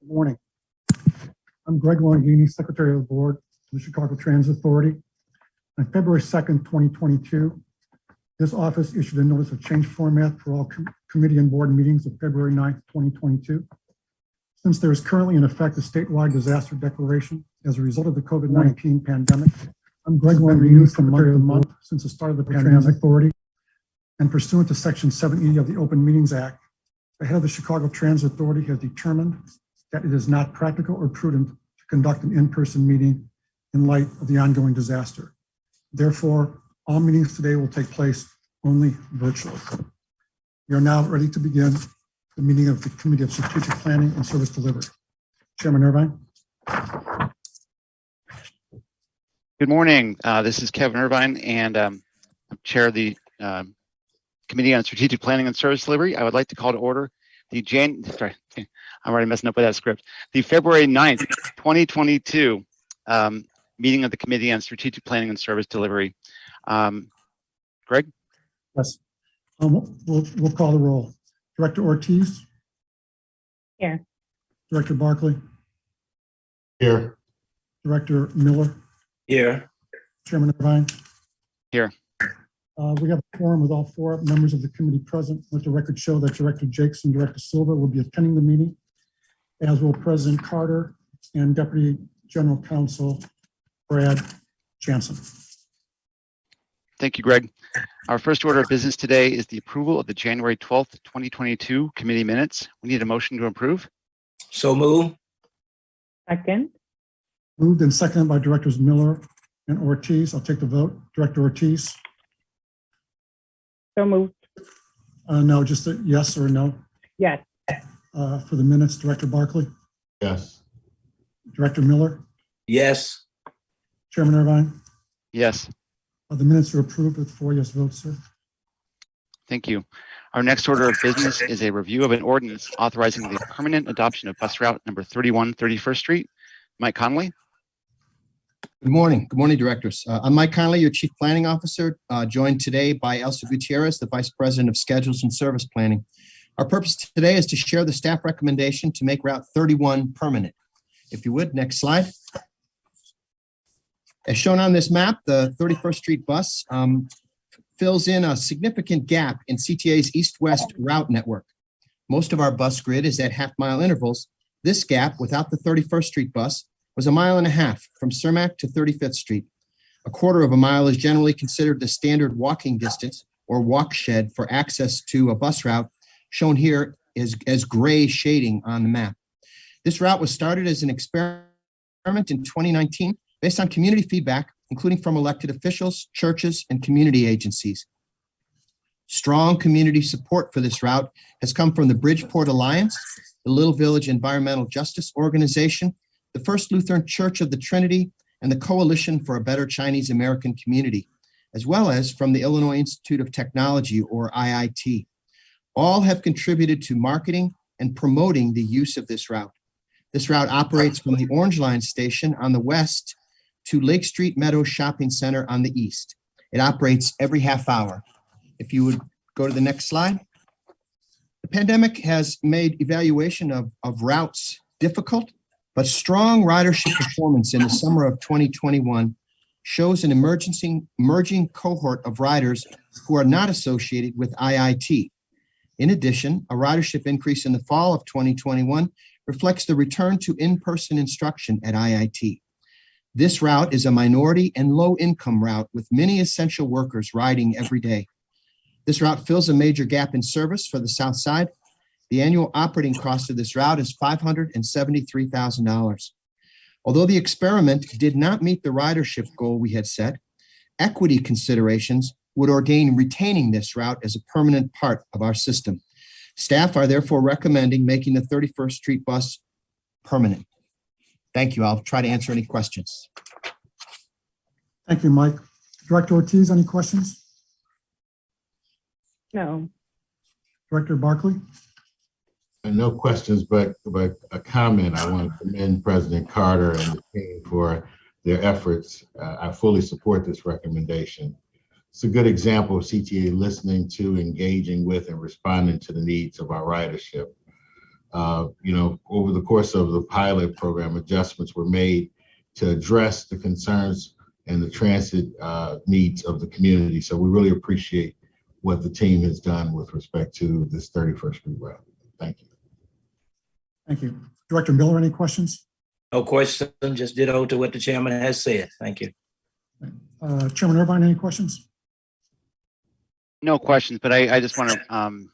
Good morning. I'm Greg Longini, Secretary of the Board of the Chicago Transit Authority. On February 2nd, 2022, this office issued a notice of change format for all committee and board meetings of February 9th, 2022. Since there is currently in effect a statewide disaster declaration as a result of the COVID-19 pandemic, I'm Greg Longini, Secretary of the month since the start of the Transit Authority, and pursuant to Section 7E of the Open Meetings Act, the head of the Chicago Transit Authority has determined that it is not practical or prudent to conduct an in-person meeting in light of the ongoing disaster. Therefore, all meetings today will take place only virtually. We are now ready to begin the meeting of the Committee of Strategic Planning and Service Delivery. Chairman Irvine. Good morning. This is Kevin Irvine, and I'm chair of the Committee on Strategic Planning and Service Delivery. I would like to call to order the I'm already messing up with that script. The February 9th, 2022 meeting of the Committee on Strategic Planning and Service Delivery. Greg? Yes. We'll call the roll. Director Ortiz? Here. Director Barkley? Here. Director Miller? Here. Chairman Irvine? Here. We have a quorum with all four members of the committee present. Let the record show that Director Jakes and Director Silva will be attending the meeting, as will President Carter and Deputy General Counsel Brad Jansen. Thank you, Greg. Our first order of business today is the approval of the January 12th, 2022 committee minutes. We need a motion to approve. So move. Second. Moved and seconded by Directors Miller and Ortiz. I'll take the vote. Director Ortiz? So moved. No, just a yes or a no. Yes. For the minutes, Director Barkley? Yes. Director Miller? Yes. Chairman Irvine? Yes. The minutes are approved with 4 yes votes, sir. Thank you. Our next order of business is a review of an ordinance authorizing the permanent adoption of bus route number 31 31st Street. Mike Connolly. Good morning. Good morning, directors. I'm Mike Connolly, your Chief Planning Officer, joined today by Elsa Gutierrez, the Vice President of Schedules and Service Planning. Our purpose today is to share the staff recommendation to make Route 31 permanent. If you would, next slide. As shown on this map, the 31st Street bus fills in a significant gap in CTA's east-west route network. Most of our bus grid is at half-mile intervals. This gap, without the 31st Street bus, was 1.5 miles from Cermak to 35th Street. 1/4 mile is generally considered the standard walking distance or walk shed for access to a bus route, shown here as gray shading on the map. This route was started as an experiment in 2019 based on community feedback, including from elected officials, churches, and community agencies. Strong community support for this route has come from the Bridgeport Alliance, the Little Village Environmental Justice Organization, the First Lutheran Church of the Trinity, and the Coalition for a Better Chinese American Community, as well as from the Illinois Institute of Technology, or IIT. All have contributed to marketing and promoting the use of this route. This route operates from the Orange Line station on the west to Lake Street Meadows Shopping Center on the east. It operates every half hour. If you would go to the next slide. The pandemic has made evaluation of routes difficult, but strong ridership performance in the summer of 2021 shows an emerging cohort of riders who are not associated with IIT. In addition, a ridership increase in the fall of 2021 reflects the return to in-person instruction at IIT. This route is a minority and low-income route with many essential workers riding every day. This route fills a major gap in service for the South Side. The annual operating cost of this route is $573,000. Although the experiment did not meet the ridership goal we had set, equity considerations would ordain retaining this route as a permanent part of our system. Staff are therefore recommending making the 31st Street bus permanent. Thank you. I'll try to answer any questions. Thank you, Mike. Director Ortiz, any questions? No. Director Barkley? No questions, but a comment. I want to commend President Carter and the team for their efforts. I fully support this recommendation. It's a good example of CTA listening to, engaging with, and responding to the needs of our ridership. over the course of the pilot program, adjustments were made to address the concerns and the transit needs of the community. So we really appreciate what the team has done with respect to this 31st Street route. Thank you. Thank you. Director Miller, any questions? No question, just ditto to what the chairman has said. Thank you. Chairman Irvine, any questions? No questions, but I just want to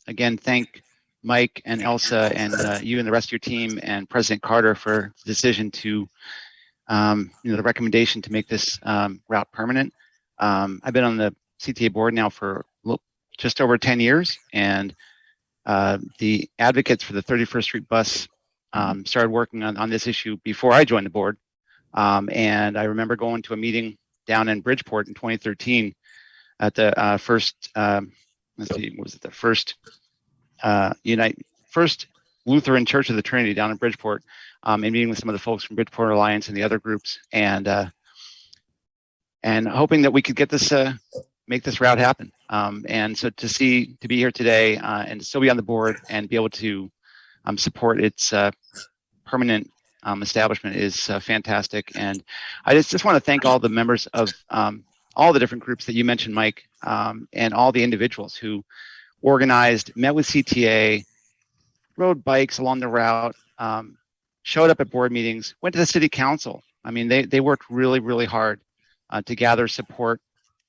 again thank Mike and Elsa and you and the rest of your team and President Carter for the decision to the recommendation to make this route permanent. I've been on the CTA board now for just over 10 years, and the advocates for the 31st Street bus started working on this issue before I joined the board. And I remember going to a meeting down in Bridgeport in 2013 at the first, let's see, was it the first first Lutheran Church of the Trinity down in Bridgeport, and meeting with some of the folks from Bridgeport Alliance and the other groups, and hoping that we could get this, make this route happen. And so to be here today and still be on the board and be able to support its permanent establishment is fantastic. And I just want to thank all the members of all the different groups that you mentioned, Mike, and all the individuals who organized, met with CTA, rode bikes along the route, showed up at board meetings, went to the city council. I mean, they worked really, really hard to gather support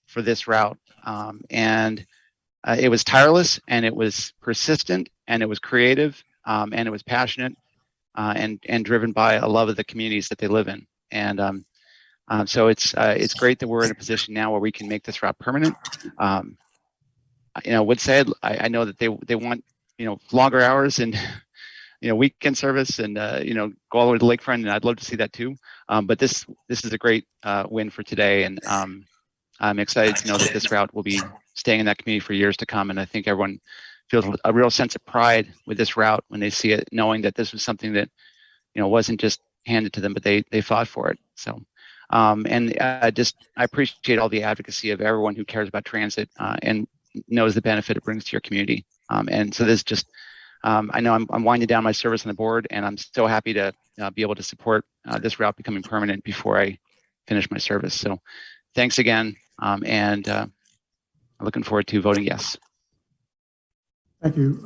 for this route. And it was tireless, and it was persistent, and it was creative, and it was passionate, and driven by a love of the communities that they live in. And so it's great that we're in a position now where we can make this route permanent. Would say I know that they want longer hours and weekend service and go all the way to lakefront, and I'd love to see that too. But this is a great win for today, and I'm excited to know that this route will be staying in that community for years to come. And I think everyone feels a real sense of pride with this route when they see it, knowing that this was something that wasn't just handed to them, but they fought for it. So I appreciate all the advocacy of everyone who cares about transit and knows the benefit it brings to your community. And so this just I know I'm winding down my service on the board, and I'm so happy to be able to support this route becoming permanent before I finish my service. So thanks again, and I'm looking forward to voting yes. Thank you,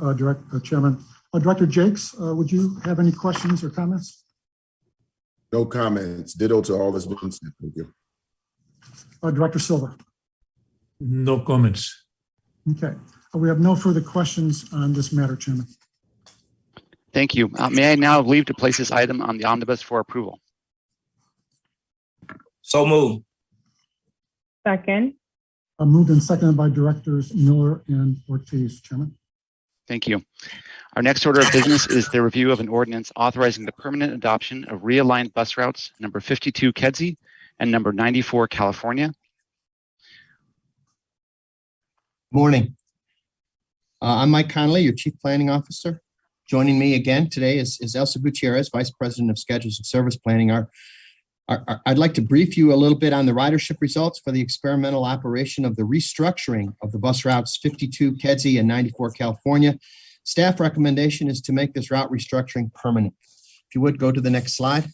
Chairman. Director Jakes, would you have any questions or comments? No comments. Ditto to all that's been said. Thank you. Director Silver. No comments. Okay. We have no further questions on this matter, Chairman. Thank you. May I now leave to place this item on the omnibus for approval? So move. Second. Moved and seconded by Directors Miller and Ortiz, Chairman. Thank you. Our next order of business is the review of an ordinance authorizing the permanent adoption of realigned bus routes number 52 Kedzie and number 94 California. Morning. I'm Mike Connolly, your Chief Planning Officer. Joining me again today is Elsa Gutierrez, Vice President of Schedules and Service Planning. I'd like to brief you a little bit on the ridership results for the experimental operation of the restructuring of the bus routes 52 Kedzie and 94 California. Staff recommendation is to make this route restructuring permanent. If you would go to the next slide.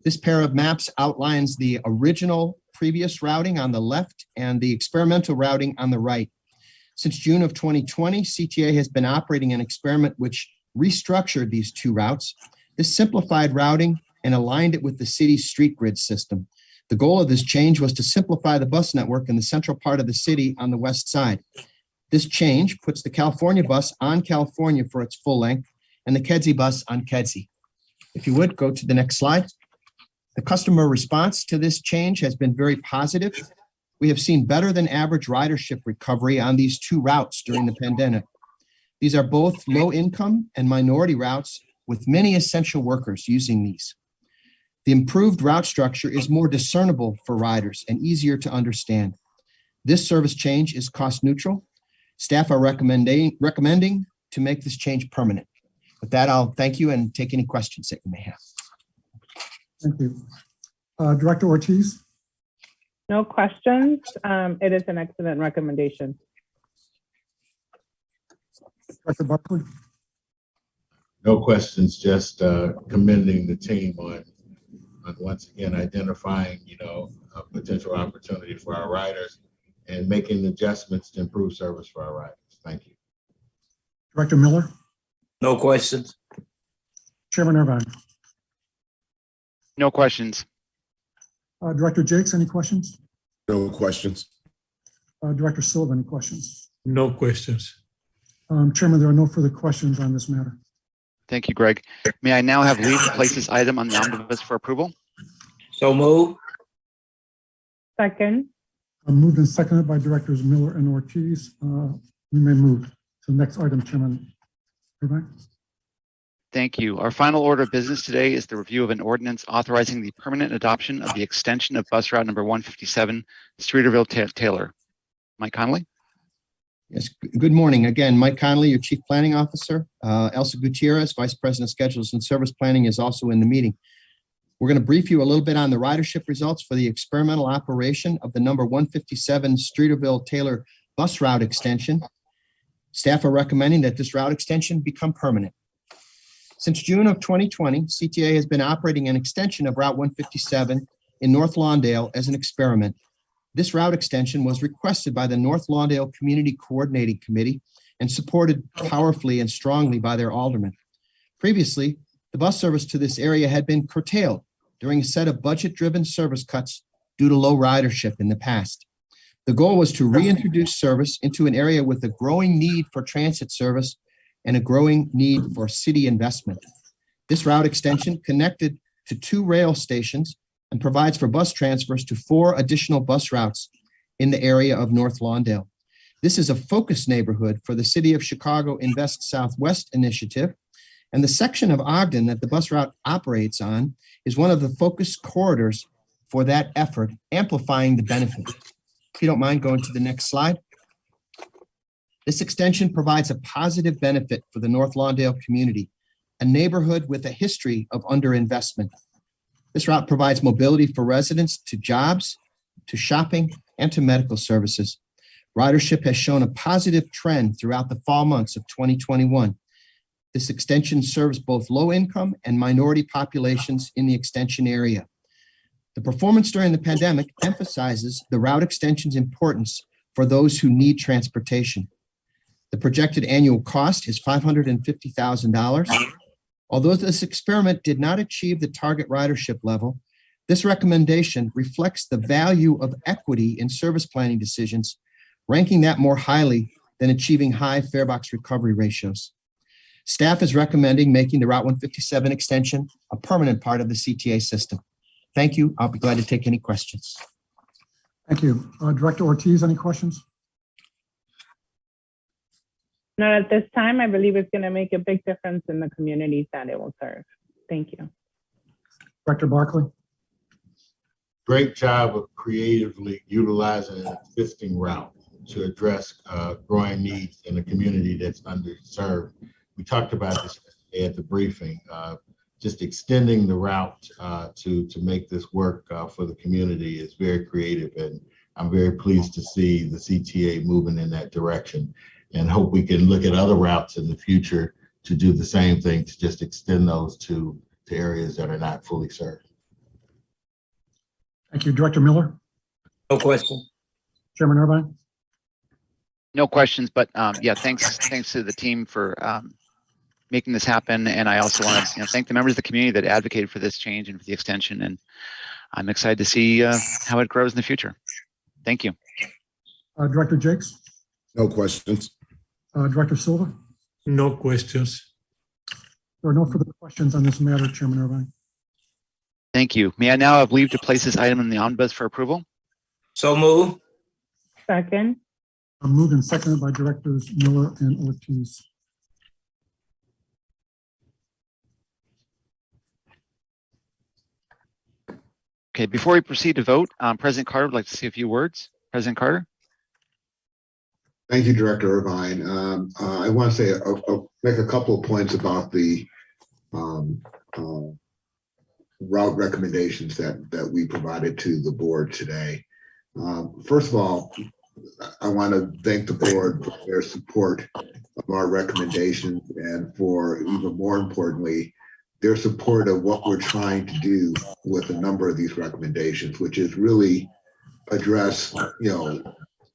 This pair of maps outlines the original previous routing on the left and the experimental routing on the right. Since June of 2020, CTA has been operating an experiment which restructured these two routes. This simplified routing and aligned it with the city's street grid system. The goal of this change was to simplify the bus network in the central part of the city on the west side. This change puts the California bus on California for its full length and the Kedzie bus on Kedzie. If you would, go to the next slide. The customer response to this change has been very positive. We have seen better than average ridership recovery on these two routes during the pandemic. These are both low income and minority routes with many essential workers using these. The improved route structure is more discernible for riders and easier to understand. This service change is cost neutral. Staff are recommending to make this change permanent. With that, I'll thank you and take any questions that you may have. Thank you. Director Ortiz. No questions. It is an excellent recommendation. Director Buckley. No questions, just commending the team on once again identifying, a potential opportunity for our riders and making adjustments to improve service for our riders. Thank you. Director Miller, No questions. Chairman Irvine, No questions. Director Jakes, any questions? No questions. Director Silva, any questions? No questions. Chairman, there are no further questions on this matter. Thank you, Greg. May I now have leave to place this item on the omnibus for approval? So move. Second, Moved and seconded by Directors Miller and Ortiz. We may move to the next item, Chairman Irvine. Thank you. Our final order of business today is the review of an ordinance authorizing the permanent adoption of the extension of bus route number 157, Streeterville-Taylor. Mike Connolly? Yes, good morning. Again, Mike Connolly, your Chief Planning Officer. Elsa Gutierrez, Vice President of Schedules and Service Planning, is also in the meeting. We're going to brief you a little bit on the ridership results for the experimental operation of the number 157 Streeterville-Taylor bus route extension. Staff are recommending that this route extension become permanent. Since June of 2020, CTA has been operating an extension of Route 157 in North Lawndale as an experiment. This route extension was requested by the North Lawndale Community Coordinating Committee and supported powerfully and strongly by their aldermen. Previously, the bus service to this area had been curtailed during a set of budget-driven service cuts due to low ridership in the past. The goal was to reintroduce service into an area with a growing need for transit service and a growing need for city investment. This route extension connected to 2 rail stations and provides for bus transfers to 4 additional bus routes in the area of North Lawndale. This is a focus neighborhood for the City of Chicago Invest Southwest initiative, and the section of Ogden that the bus route operates on is one of the focus corridors for that effort, amplifying the benefit. If you don't mind going to the next slide. This extension provides a positive benefit for the North Lawndale community, a neighborhood with a history of underinvestment. This route provides mobility for residents to jobs, to shopping, and to medical services. Ridership has shown a positive trend throughout the fall months of 2021. This extension serves both low-income and minority populations in the extension area. The performance during the pandemic emphasizes the route extension's importance for those who need transportation. The projected annual cost is $550,000. Although this experiment did not achieve the target ridership level, this recommendation reflects the value of equity in service planning decisions, ranking that more highly than achieving high farebox recovery ratios. Staff is recommending making the Route 157 extension a permanent part of the CTA system. Thank you. I'll be glad to take any questions. Thank you. Director Ortiz, any questions? not at this time. I believe it's going to make a big difference in the communities that it will serve. Thank you. Director Barkley. Great job of creatively utilizing an existing route to address growing needs in a community that's underserved. We talked about this at the briefing, just extending the route to make this work for the community is very creative, and I'm very pleased to see the CTA moving in that direction, and hope we can look at other routes in the future to do the same thing, to just extend those to areas that are not fully served. Thank you. Director Miller. No question. Chairman Irvine. No questions, but yeah, thanks to the team for making this happen. And I also want to thank the members of the community that advocated for this change and for the extension. And I'm excited to see how it grows in the future. Thank you. Director Jakes. No questions. Director Silva. No questions. There are no further questions on this matter, Chairman Irvine. Thank you. May I now have leave to place this item in the omnibus for approval? So move. Second, Moved and seconded by Directors Miller and Ortiz. Okay, before we proceed to vote, President Carter would like to say a few words. President Carter. Thank you, Director Irvine. I want to say, make a couple of points about the route recommendations that we provided to the board today. First of all, I want to thank the board for their support of our recommendations and for, even more importantly, their support of what we're trying to do with a number of these recommendations, which is really address,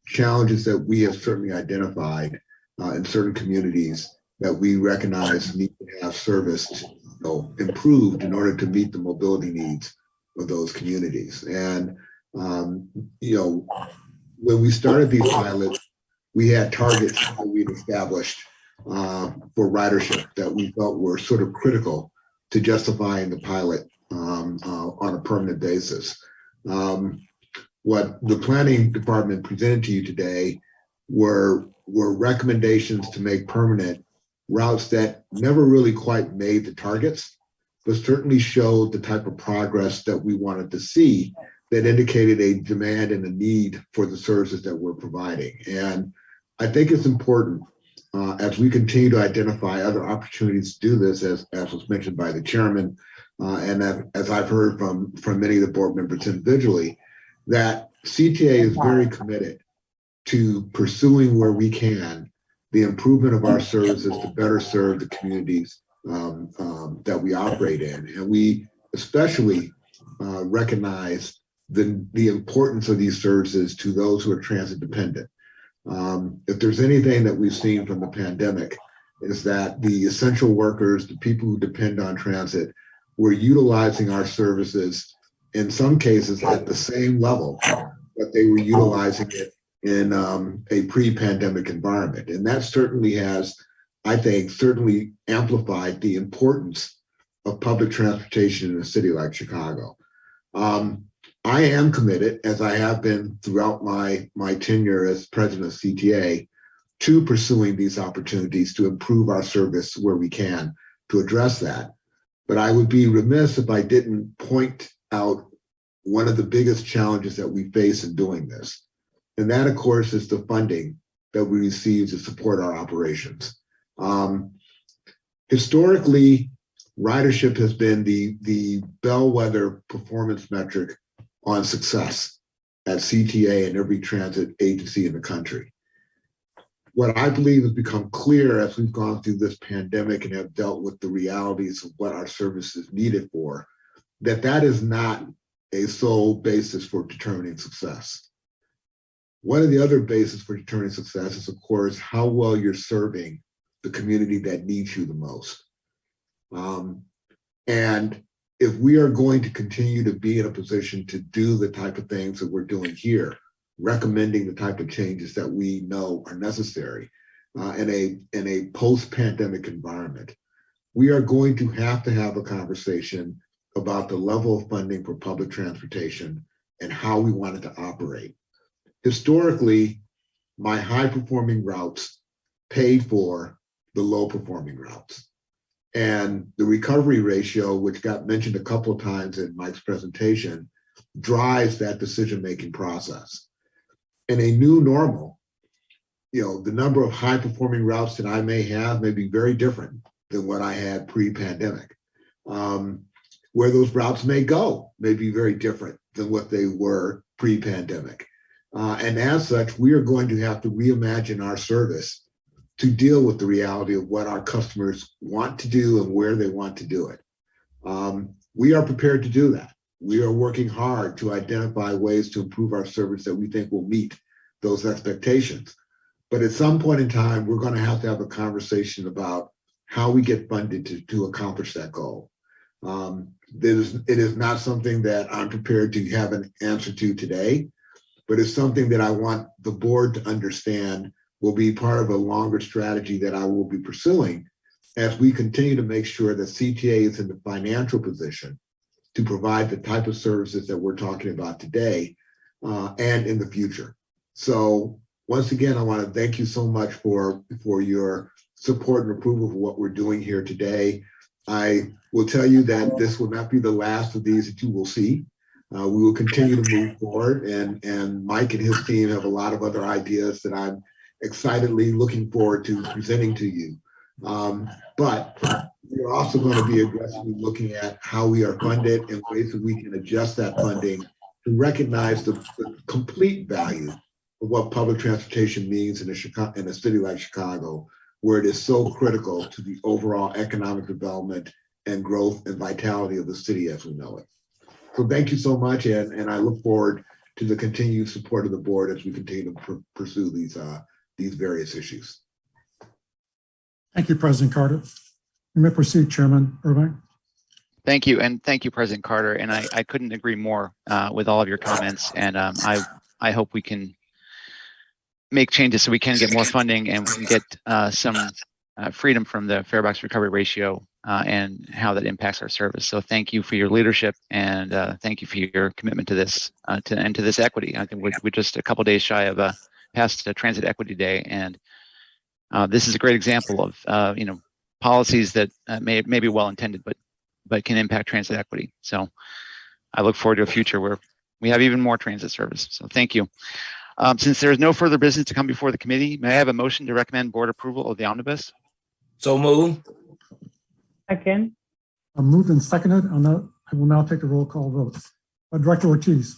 challenges that we have certainly identified in certain communities that we recognize need to have service, improved in order to meet the mobility needs of those communities. And when we started these pilots, we had targets that we'd established for ridership that we felt were sort of critical to justifying the pilot on a permanent basis. What the planning department presented to you today were recommendations to make permanent routes that never really quite made the targets, but certainly showed the type of progress that we wanted to see that indicated a demand and a need for the services that we're providing. And I think it's important as we continue to identify other opportunities to do this, as was mentioned by the chairman, and as I've heard from many of the board members individually, that CTA is very committed to pursuing where we can the improvement of our services to better serve the communities that we operate in. And we especially recognize the importance of these services to those who are transit dependent. If there's anything that we've seen from the pandemic, is that the essential workers, the people who depend on transit, were utilizing our services in some cases at the same level that they were utilizing it in a pre-pandemic environment. And that certainly has, I think, certainly amplified the importance of public transportation in a city like Chicago. I am committed, as I have been throughout my tenure as president of CTA, to pursuing these opportunities to improve our service where we can to address that. But I would be remiss if I didn't point out one of the biggest challenges that we face in doing this. And that, of course, is the funding that we receive to support our operations. Historically, ridership has been the bellwether performance metric on success at CTA and every transit agency in the country. What I believe has become clear as we've gone through this pandemic and have dealt with the realities of what our service is needed for, that is not a sole basis for determining success. One of the other bases for determining success is, of course, how well you're serving the community that needs you the most. And if we are going to continue to be in a position to do the type of things that we're doing here, recommending the type of changes that we know are necessary in a post-pandemic environment, we are going to have a conversation about the level of funding for public transportation and how we want it to operate. Historically, my high-performing routes paid for the low-performing routes. And the recovery ratio, which got mentioned a couple of times in Mike's presentation, drives that decision-making process. In a new normal, the number of high-performing routes that I may have may be very different than what I had pre-pandemic. Where those routes may go may be very different than what they were pre-pandemic. And as such, we are going to have to reimagine our service to deal with the reality of what our customers want to do and where they want to do it. We are prepared to do that. We are working hard to identify ways to improve our service that we think will meet those expectations. But at some point in time, we're going to have a conversation about how we get funded to accomplish that goal. It is not something that I'm prepared to have an answer to today, but it's something that I want the board to understand will be part of a longer strategy that I will be pursuing as we continue to make sure that CTA is in the financial position to provide the type of services that we're talking about today and in the future. So once again, I want to thank you so much for your support and approval of what we're doing here today. I will tell you that this will not be the last of these that you will see. We will continue to move forward, and Mike and his team have a lot of other ideas that I'm excitedly looking forward to presenting to you. But we're also going to be aggressively looking at how we are funded and ways that we can adjust that funding to recognize the complete value what public transportation means in a city like Chicago, where it is so critical to the overall economic development and growth and vitality of the city as we know it. So thank you so much, and I look forward to the continued support of the board as we continue to pursue these various issues. Thank you, President Carter. You may proceed, Chairman Irvine. Thank you, and thank you, President Carter. And I couldn't agree more with all of your comments. And I hope we can make changes so we can get more funding and we can get some freedom from the fare box recovery ratio and how that impacts our service. So thank you for your leadership, and thank you for your commitment to this to this equity. I think we're just a couple days shy of past Transit Equity Day, and this is a great example of policies that may be well intended, but can impact transit equity. So I look forward to a future where we have even more transit service. So thank you. Since there is no further business to come before the committee, may I have a motion to recommend board approval of the omnibus? So move. Second, Moved and seconded. I will now take the roll call votes. Director Ortiz,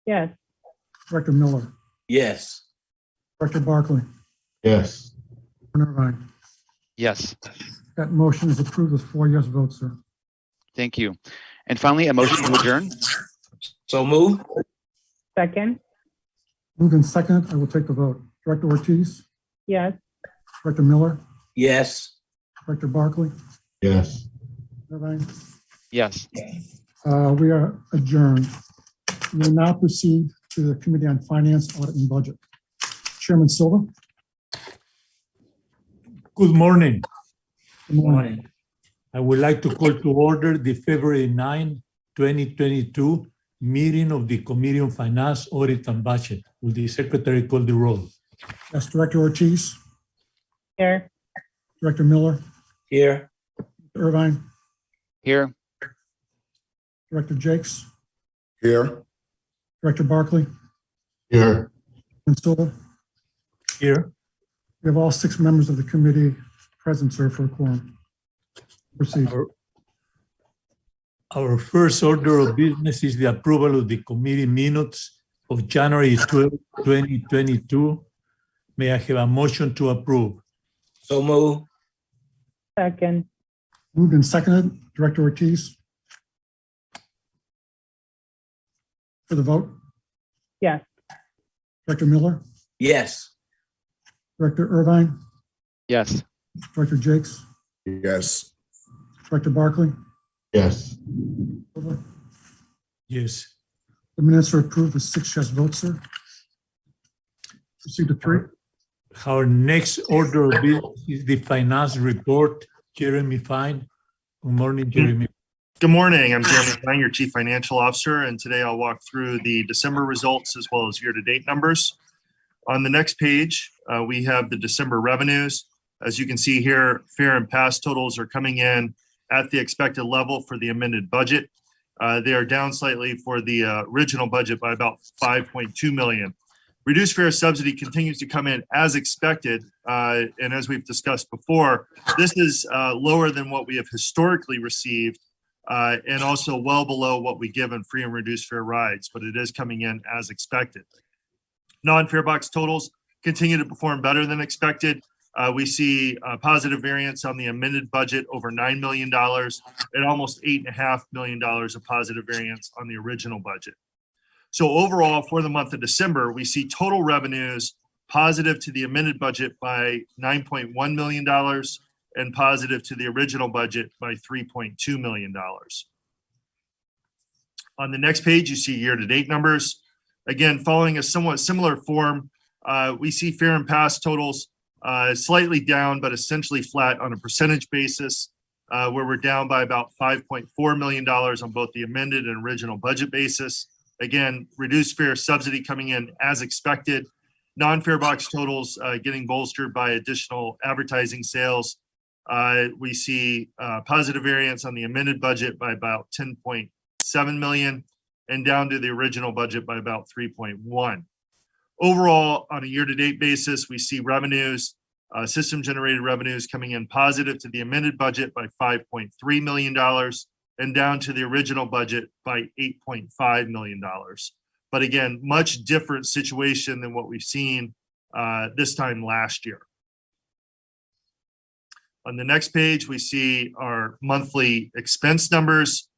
yes. Director Miller, Yes. Director Barkley, Yes. Irvine. Yes, That motion is approved with 4 yes votes, sir. thank you. And finally, a motion to adjourn? So move. Second, Moved and seconded. I will take the vote. Director Ortiz, yes. Director Miller, Yes. Director Barkley, Yes. Irvine. Yes. We are adjourned. We will now proceed to the Committee on Finance, Audit, and Budget. Chairman Silva. Good morning. Good morning. I would like to call to order the February 9, 2022 meeting of the Committee on Finance, Audit, and Budget. Will the secretary call the roll? Yes, Director Ortiz, Here, Director Miller, Here. Irvine, Here. Director Jakes, Here. Director Barkley, Here. and Silva. Here. We have all 6 members of the committee present, sir, for a quorum. Proceed. Our first order of business is the approval of the committee minutes of January 12, 2022. May I have a motion to approve? So move. second, Moved and seconded. Director Ortiz. For the vote, yes. Director Miller, Yes. Director Irvine, Yes. Director Jakes, Yes. Director Barkley. Yes. Yes. The minutes are approved with 6 yes votes, sir. Proceed to 3. Our next order of business is the finance report. Jeremy Fine. Good morning, Jeremy. Good morning. I'm Jeremy Fine, your Chief Financial Officer, and today I'll walk through the December results as well as year-to-date numbers. On the next page, we have the December revenues. As you can see here, fare and pass totals are coming in at the expected level for the amended budget. They are down slightly for the original budget by about $5.2 million. Reduced fare subsidy continues to come in as expected, and as we've discussed before, this is lower than what we have historically received, and also well below what we give in free and reduced fare rides, but it is coming in as expected. Non-fare box totals continue to perform better than expected. We see a positive variance on the amended budget over $9 million and almost $8.5 million of positive variance on the original budget. So overall, for the month of December, we see total revenues positive to the amended budget by $9.1 million and positive to the original budget by $3.2 million. On the next page, you see year-to-date numbers. Again, following a somewhat similar form, we see fare and pass totals slightly down, but essentially flat on a percentage basis, where we're down by about $5.4 million on both the amended and original budget basis. Again, reduced fare subsidy coming in as expected. Non-fare box totals getting bolstered by additional advertising sales. We see positive variance on the amended budget by about $10.7 million and down to the original budget by about 3.1. Overall, on a year-to-date basis, we see revenues, system-generated revenues coming in positive to the amended budget by $5.3 million and down to the original budget by $8.5 million. But again, much different situation than what we've seen this time last year. On the next page, we see our monthly expense numbers.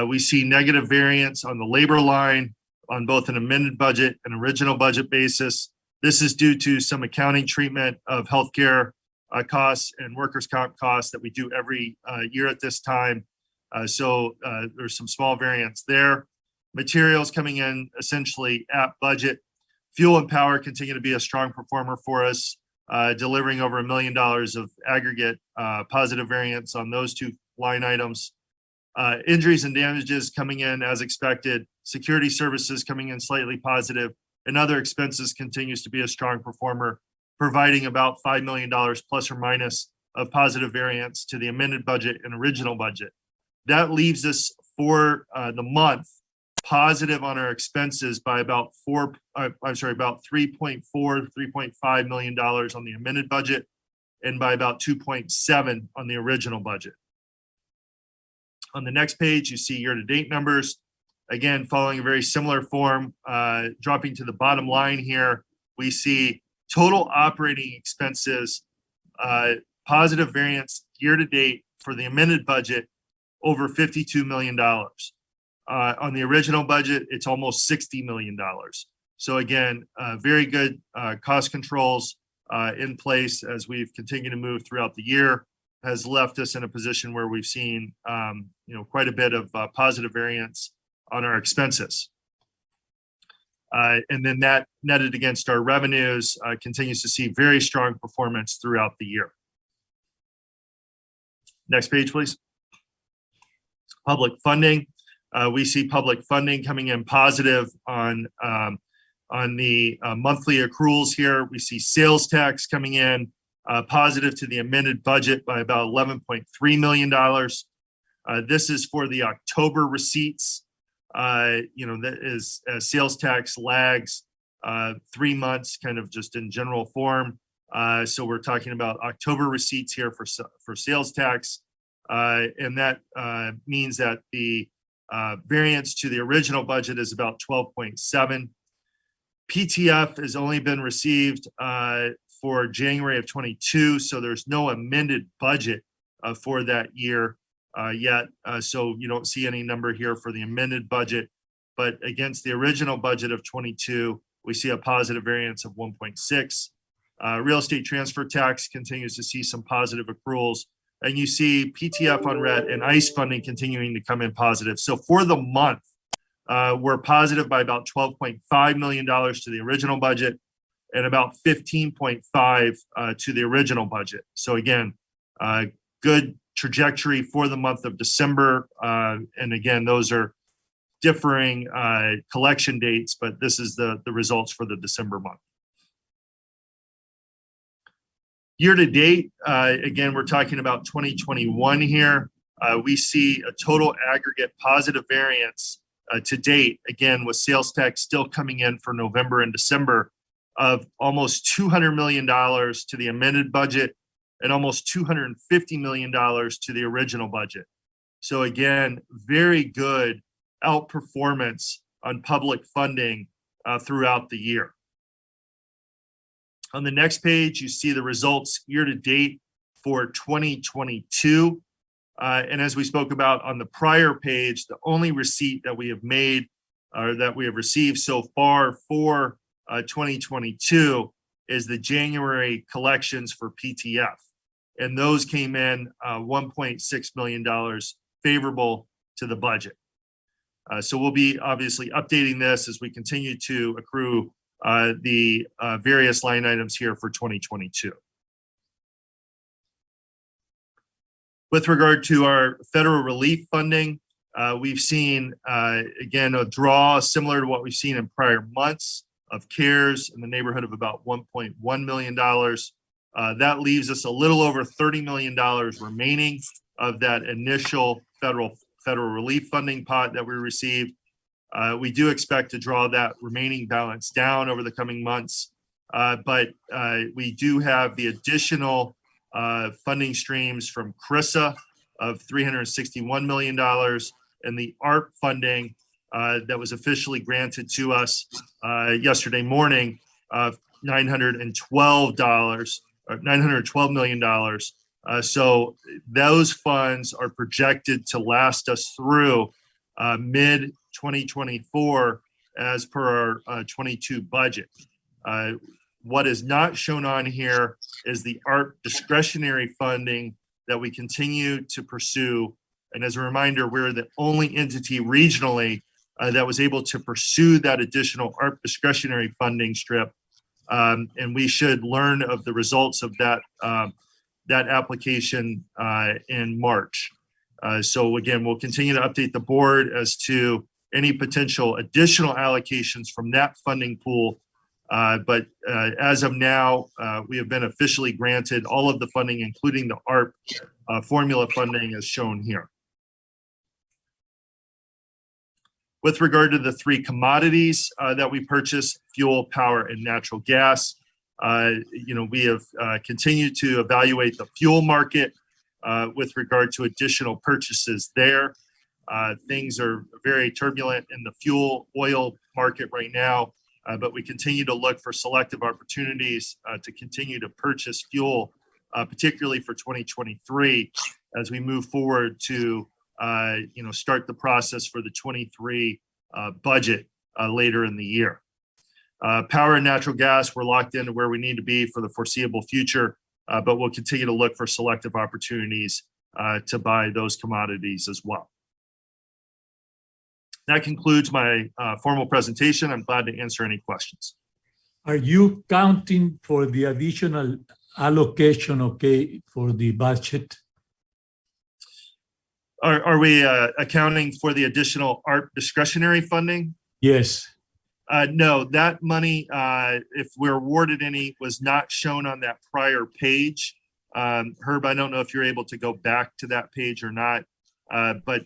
We see negative variance on the labor line on both an amended budget and original budget basis. This is due to some accounting treatment of healthcare costs and workers' comp costs that we do every year at this time. So there's some small variance there. Materials coming in essentially at budget. Fuel and power continue to be a strong performer for us, delivering over $1 million of aggregate positive variance on those two line items. Injuries and damages coming in as expected. Security services coming in slightly positive, and other expenses continues to be a strong performer, providing about $5 million plus or minus of positive variance to the amended budget and original budget. That leaves us for the month positive on our expenses by about $3.5 million on the amended budget, and by about 2.7 on the original budget. On the next page, you see year-to-date numbers. Again, following a very similar form, dropping to the bottom line here, we see total operating expenses, positive variance year-to-date for the amended budget, over $52 million. On the original budget, it's almost $60 million. So again, very good cost controls in place as we've continued to move throughout the year, has left us in a position where we've seen quite a bit of positive variance on our expenses. And then that netted against our revenues continues to see very strong performance throughout the year. Next page, please. Public funding. We see public funding coming in positive on the monthly accruals here. We see sales tax coming in positive to the amended budget by about $11.3 million. This is for the October receipts. That is sales tax lags 3 months, kind of just in general form. So we're talking about October receipts here for sales tax. And that means that the variance to the original budget is about 12.7. PTF has only been received for January of 22, so there's no amended budget for that year yet. So you don't see any number here for the amended budget, but against the original budget of 22, we see a positive variance of 1.6. Real estate transfer tax continues to see some positive accruals, and you see PTF on red and ICE funding continuing to come in positive. So for the month, we're positive by about $12.5 million to the original budget and about 15.5 to the original budget. So again, good trajectory for the month of December. And again, those are differing collection dates, but this is the results for the December month. Year to date, again, we're talking about 2021 here. We see a total aggregate positive variance to date, again, with sales tax still coming in for November and December, of almost $200 million to the amended budget and almost $250 million to the original budget. So again, very good outperformance on public funding throughout the year. On the next page, you see the results year to date for 2022. And as we spoke about on the prior page, the only receipt that we have made or that we have received so far for 2022 is the January collections for PTF. And those came in $1.6 million favorable to the budget. So we'll be obviously updating this as we continue to accrue the various line items here for 2022. With regard to our federal relief funding, we've seen, again, a draw similar to what we've seen in prior months of CARES in the neighborhood of about $1.1 million. That leaves us a little over $30 million remaining of that initial federal relief funding pot that we received. We do expect to draw that remaining balance down over the coming months, but we do have the additional funding streams from CRISA of $361 million and the ARP funding that was officially granted to us yesterday morning of $912 million. So those funds are projected to last us through mid 2024 as per our 22 budget. What is not shown on here is the ARP discretionary funding that we continue to pursue. And as a reminder, we're the only entity regionally that was able to pursue that additional ARP discretionary funding strip. And we should learn of the results of that application in March. So again, we'll continue to update the board as to any potential additional allocations from that funding pool. But as of now, we have been officially granted all of the funding, including the ARP formula funding as shown here. With regard to the three commodities that we purchase, fuel, power, and natural gas, we have continued to evaluate the fuel market with regard to additional purchases there. Things are very turbulent in the fuel oil market right now, but we continue to look for selective opportunities to continue to purchase fuel, particularly for 2023, as we move forward to start the process for the 23 budget later in the year. Power and natural gas, we're locked into where we need to be for the foreseeable future, but we'll continue to look for selective opportunities to buy those commodities as well. That concludes my formal presentation. I'm glad to answer any questions. Are you counting for the additional allocation, for the budget? Are we accounting for the additional ARP discretionary funding? Yes. No, that money, if we're awarded any, was not shown on that prior page. Herb, I don't know if you're able to go back to that page or not, but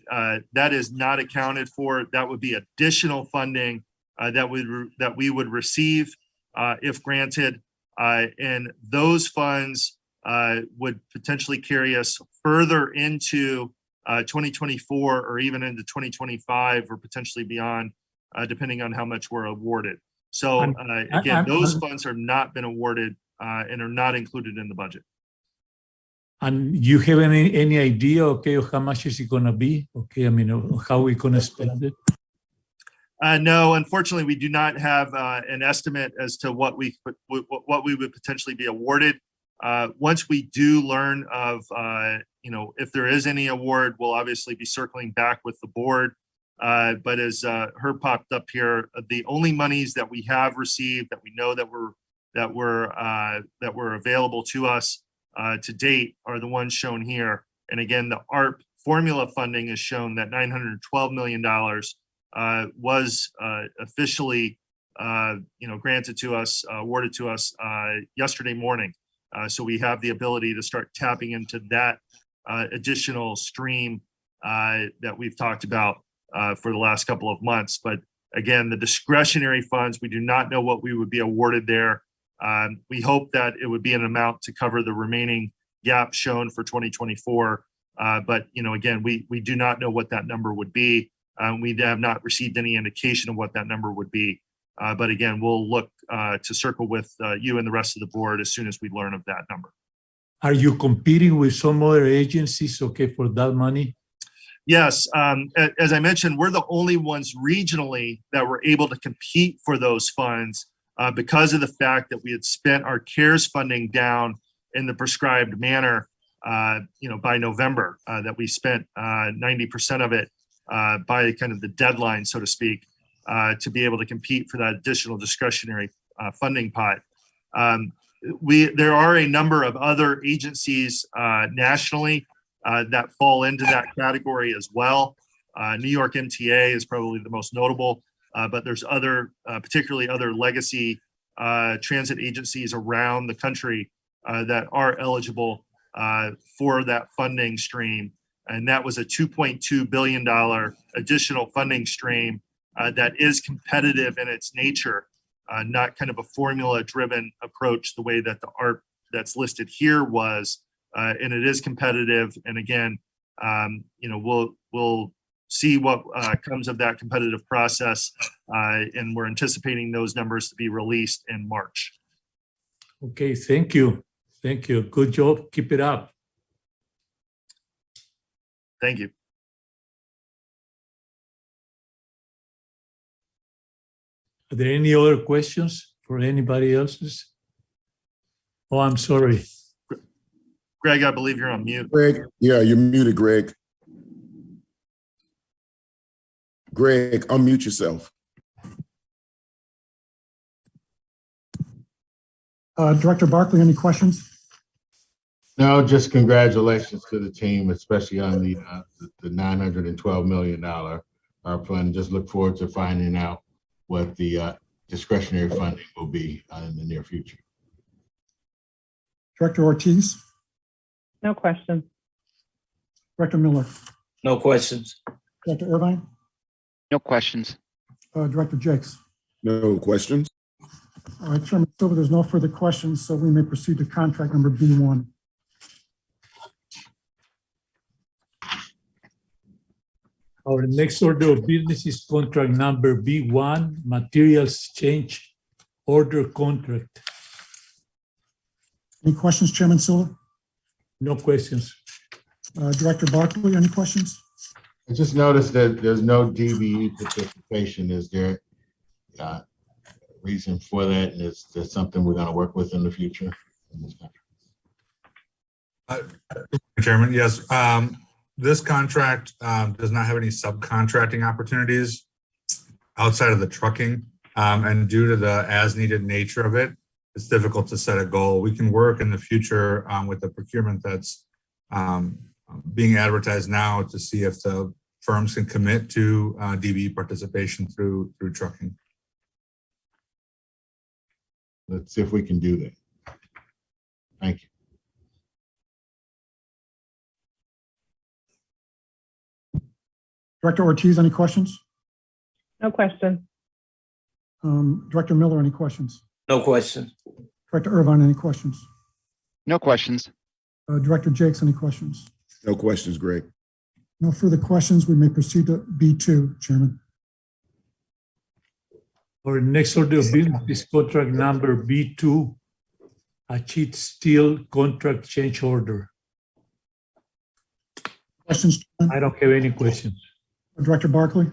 that is not accounted for. That would be additional funding that we would receive if granted, and those funds would potentially carry us further into 2024 or even into 2025 or potentially beyond, depending on how much we're awarded. So again, those funds are not been awarded and are not included in the budget. And you have any idea, of how much is it going to be? How we going to spend it? No, unfortunately, we do not have an estimate as to what we would potentially be awarded. Once we do learn of, if there is any award, we'll obviously be circling back with the board. But as Herb popped up here, the only monies that we have received that we know that were available to us to date are the ones shown here. And again, the ARP formula funding is shown that $912 million was officially granted to us, awarded to us yesterday morning. So we have the ability to start tapping into that additional stream that we've talked about for the last couple of months. But again, the discretionary funds, we do not know what we would be awarded there. We hope that it would be an amount to cover the remaining gap shown for 2024. But again, we do not know what that number would be. We have not received any indication of what that number would be. But again, we'll look to circle with you and the rest of the board as soon as we learn of that number. Are you competing with some other agencies, for that money? Yes. As I mentioned, we're the only ones regionally that were able to compete for those funds because of the fact that we had spent our CARES funding down in the prescribed manner, by November, that we spent 90% of it by kind of the deadline, so to speak, to be able to compete for that additional discretionary funding pot. There are a number of other agencies nationally that fall into that category as well. New York MTA is probably the most notable, but there's other, particularly other legacy transit agencies around the country that are eligible for that funding stream. And that was a $2.2 billion additional funding stream that is competitive in its nature, not kind of a formula-driven approach the way that the ARP that's listed here was, and it is competitive. And again, we'll see what comes of that competitive process. And we're anticipating those numbers to be released in March. Okay, thank you. Thank you. Good job. Keep it up. Thank you. Are there any other questions for anybody else's? Oh, I'm sorry. Greg, I believe you're on mute. Greg, yeah, you're muted, Greg. Greg, unmute yourself. Director Barkley, any questions? No, just congratulations to the team, especially on the $912 million fund. Just look forward to finding out what the discretionary funding will be in the near future. Director Ortiz, No questions. Director Miller, No questions. Director Irvine, No questions. Director Jakes. No questions. All right, Chairman Silva, there's no further questions, so we may proceed to contract number B1. Our next order of business is contract number B1, materials change order contract. Any questions, Chairman Silva? No questions. Director Barkley, any questions? I just noticed that there's no DBE participation. Is there a reason for that? And is that something we're going to work with in the future? Chairman, yes. This contract does not have any subcontracting opportunities outside of the trucking. And due to the as-needed nature of it, it's difficult to set a goal. We can work in the future with the procurement that's being advertised now to see if the firms can commit to DBE participation through trucking. Let's see if we can do that. Thank you. Director Ortiz, any questions? No questions. Director Miller, any questions? No questions. Director Irvine, any questions? No questions. Director Jakes, any questions? No questions, Greg. No further questions. We may proceed to B2, Chairman. Our next order of business is contract number B2, a sheet steel contract change order. Questions, Chairman? I don't have any questions. Director Barkley,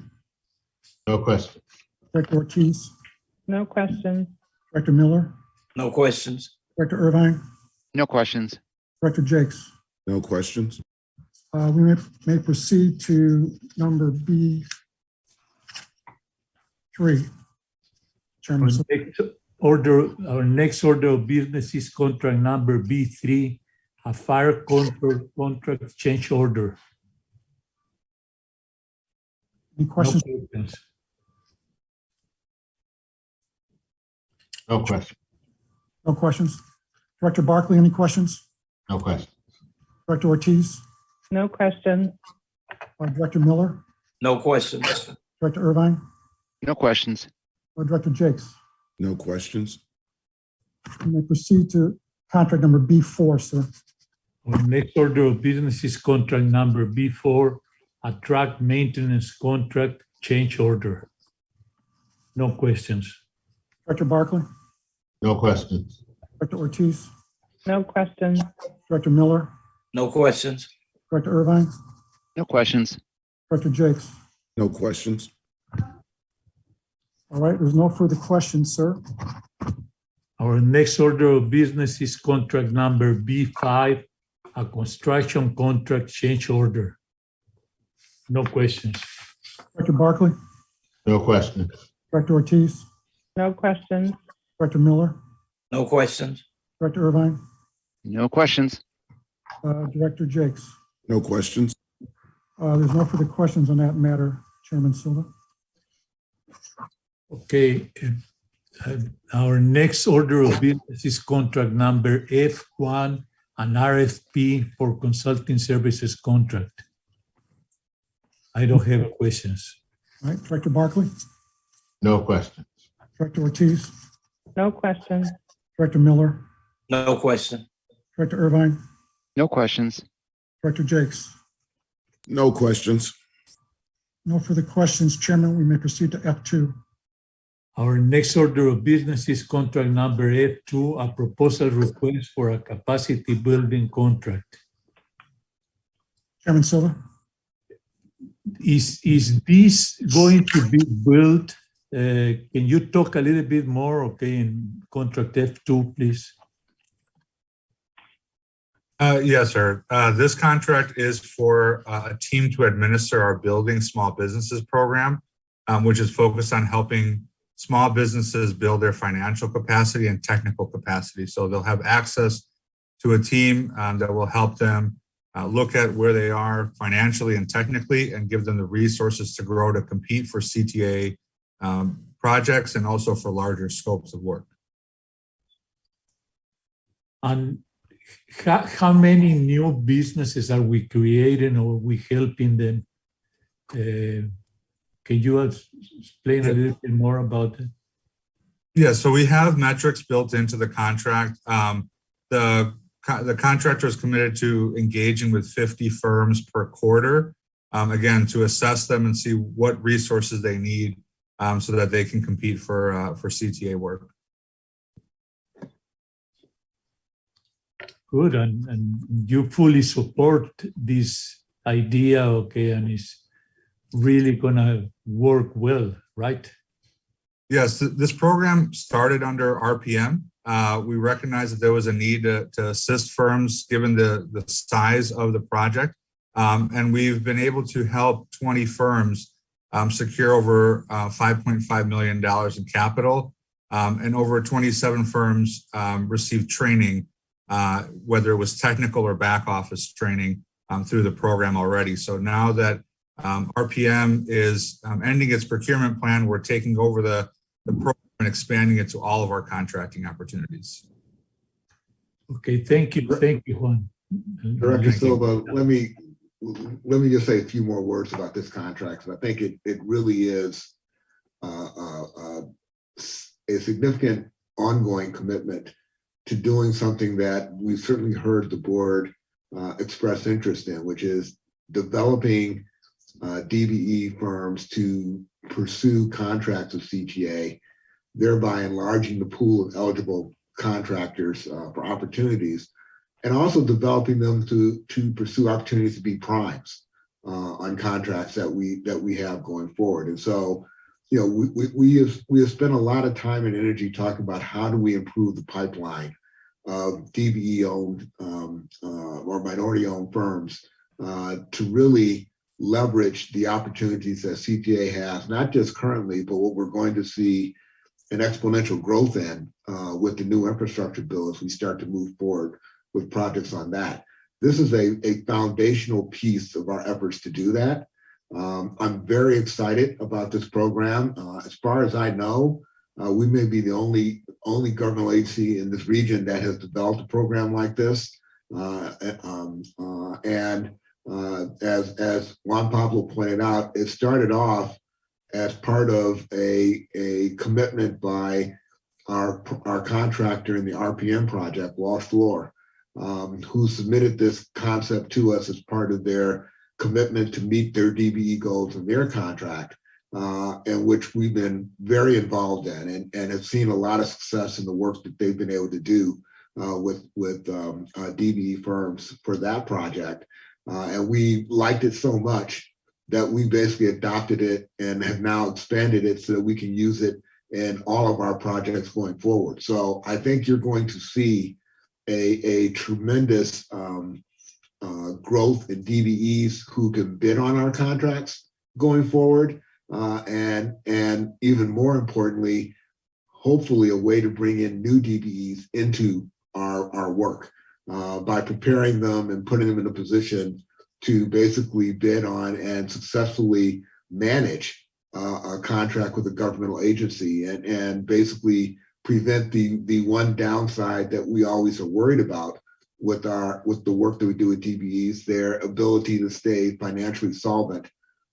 No question. Director Ortiz, No questions. Director Miller, No questions. Director Irvine, No questions. Director Jakes. No questions. We may proceed to number B3. Chairman, Our next order of business is contract number B3, a fire contract change order. any No questions? questions. No question. No questions. Director Barkley, any questions? No question. Director Ortiz, No questions. Director Miller, No questions. Director Irvine, No questions. Director Jakes. No questions. We may proceed to contract number B4, sir. Our next order of business is contract number B4, a track maintenance contract change order. No questions. Director Barkley, No questions. Director Ortiz, No questions. Director Miller, No questions. Director Irvine, No questions. Director Jakes. No questions. All right, there's no further questions, sir. Our next order of business is contract number B5, a construction contract change order. No questions. Director Barkley, No questions. Director Ortiz, No questions. Director Miller, No questions. Director Irvine, No questions. Director Jakes. No questions. There's no further questions on that matter, Chairman Silva. Okay, our next order of business is contract number F1, an RFP for consulting services contract. I don't have questions. All right, Director Barkley, No questions. Director Ortiz, No questions. Director Miller, No question. Director Irvine, No questions. Director Jakes. No questions. No further questions, Chairman. We may proceed to F2. Our next order of business is contract number F2, a proposal request for a capacity building contract. Chairman Silva. Is this going to be built? Can you talk a little bit more, okay, in contract F2, please? Yes, sir. This contract is for a team to administer our Building Small Businesses program, which is focused on helping small businesses build their financial capacity and technical capacity. So they'll have access to a team that will help them look at where they are financially and technically and give them the resources to grow to compete for CTA projects and also for larger scopes of work. And how many new businesses are we creating or are we helping them? Can you explain a little bit more about it? Yeah, so we have metrics built into the contract. The contractor is committed to engaging with 50 firms per quarter, again, to assess them and see what resources they need so that they can compete for CTA work. Good, and you fully support this idea, okay, and it's really gonna work well, right? Yes, this program started under RPM. We recognized that there was a need to assist firms given the size of the project. And we've been able to help 20 firms secure over $5.5 million in capital. And over 27 firms received training, whether it was technical or back office training through the program already. So now that RPM is ending its procurement plan, we're taking over the program and expanding it to all of our contracting opportunities. Okay, thank you, Juan. Director Silva, let me just say a few more words about this contract. I think it really is a significant ongoing commitment to doing something that we've certainly heard the board express interest in, which is developing DBE firms to pursue contracts of CTA, thereby enlarging the pool of eligible contractors for opportunities, and also developing them to pursue opportunities to be primes on contracts that we have going forward. And so, you know, we have spent a lot of time and energy talking about how do we improve the pipeline of DBE-owned or minority-owned firms to really leverage the opportunities that CTA has, not just currently, but what we're going to see an exponential growth in with the new infrastructure bill as we start to move forward with projects on that. This is a foundational piece of our efforts to do that. I'm very excited about this program. As far as I know, we may be the only governmental agency in this region that has developed a program like this. As Juan Pablo pointed out, it started off as part of a commitment by our contractor in the RPM project, Walsh Floor, who submitted this concept to us as part of their commitment to meet their DBE goals in their contract, and which we've been very involved in and have seen a lot of success in the work that they've been able to do with DBE firms for that project. And we liked it so much that we basically adopted it and have now expanded it so that we can use it in all of our projects going forward. So I think you're going to see a tremendous growth in DBEs who can bid on our contracts going forward. And even more importantly, hopefully a way to bring in new DBEs into our work by preparing them and putting them in a position to basically bid on and successfully manage a contract with a governmental agency and basically prevent the one downside that we always are worried about with the work that we do with DBEs, their ability to stay financially solvent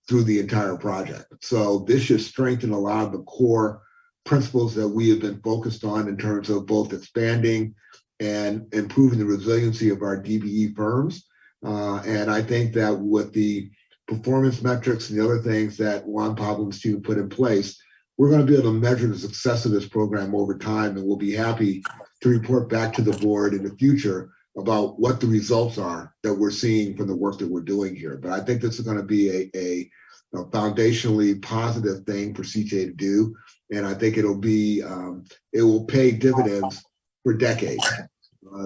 through the entire project. So this should strengthen a lot of the core principles that we have been focused on in terms of both expanding and improving the resiliency of our DBE firms. And I think that with the performance metrics and the other things that Juan Pablo and Steve put in place, we're going to be able to measure the success of this program over time, and we'll be happy to report back to the board in the future about what the results are that we're seeing from the work that we're doing here. But I think this is going to be a foundationally positive thing for CTA to do, and I think it'll be it will pay dividends for decades.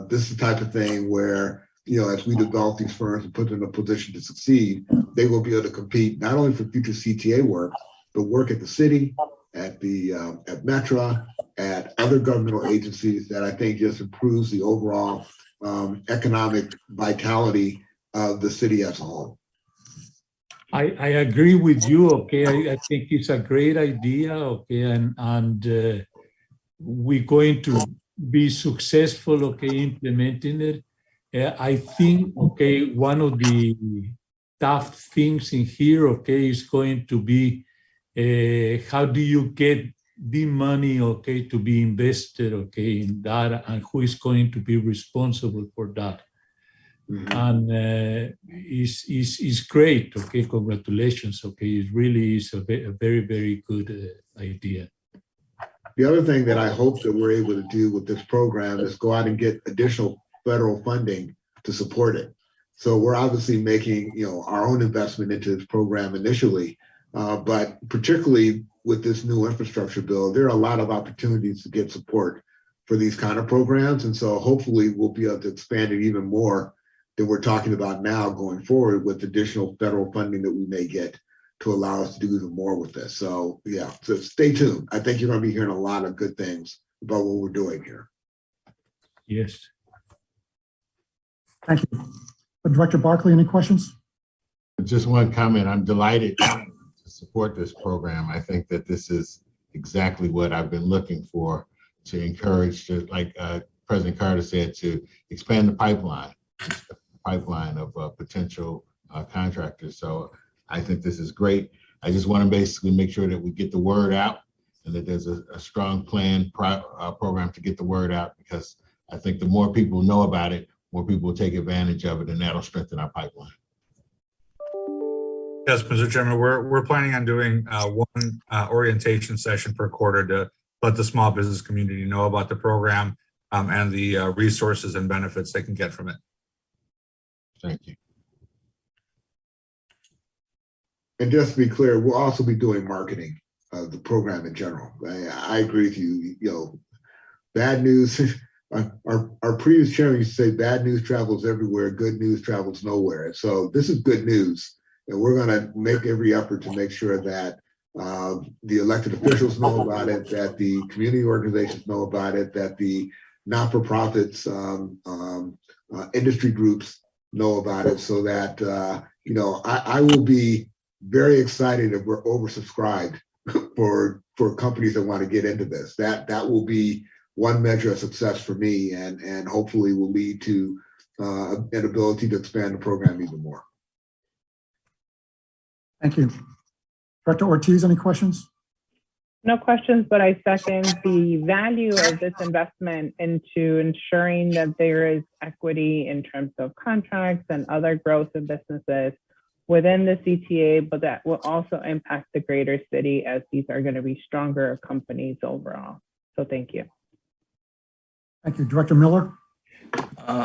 This is the type of thing where, as we develop these firms and put them in a position to succeed, they will be able to compete not only for future CTA work, but work at the city, at Metra, at other governmental agencies that I think just improves the overall economic vitality of the city as a whole. I agree with you. Okay, I think it's a great idea. Okay, and we're going to be successful. Okay, implementing it. I think. Okay, one of the tough things in here. Okay, is going to be how do you get the money, okay, to be invested, okay, in that, and who is going to be responsible for that. And it's great, okay, congratulations, okay, it really is a very, very good idea. The other thing that I hope that we're able to do with this program is go out and get additional federal funding to support it. So we're obviously making, our own investment into this program initially, but particularly with this new infrastructure bill, there are a lot of opportunities to get support for these kind of programs. And so hopefully we'll be able to expand it even more than we're talking about now going forward with additional federal funding that we may get to allow us to do even more with this. So yeah, so stay tuned. I think you're going to be hearing a lot of good things about what we're doing here. Yes. Thank you. Director Barkley, any questions? Just one comment. I'm delighted to support this program. I think that this is exactly what I've been looking for, to encourage, like President Carter said, to expand the pipeline of potential contractors. So I think this is great. I just want to basically make sure that we get the word out and that there's a strong plan program to get the word out, because I think the more people know about it, more people will take advantage of it, and that'll strengthen our pipeline. Yes, Mr. Chairman, we're planning on doing one orientation session per quarter to let the small business community know about the program and the resources and benefits they can get from it. Thank you. And just to be clear, we'll also be doing marketing of the program in general. I agree with you. Bad news. Our previous chairman used to say, bad news travels everywhere, good news travels nowhere. So this is good news. And we're going to make every effort to make sure that the elected officials know about it, that the community organizations know about it, that the not-for-profits, industry groups know about it, so that, I will be very excited if we're oversubscribed for companies that want to get into this. That will be one measure of success for me, and hopefully will lead to an ability to expand the program even more. Thank you. Director Ortiz, any questions? No questions, but I second the value of this investment into ensuring that there is equity in terms of contracts and other growth of businesses within the CTA, but that will also impact the greater city, as these are going to be stronger companies overall. So thank you. Thank you. Director Miller?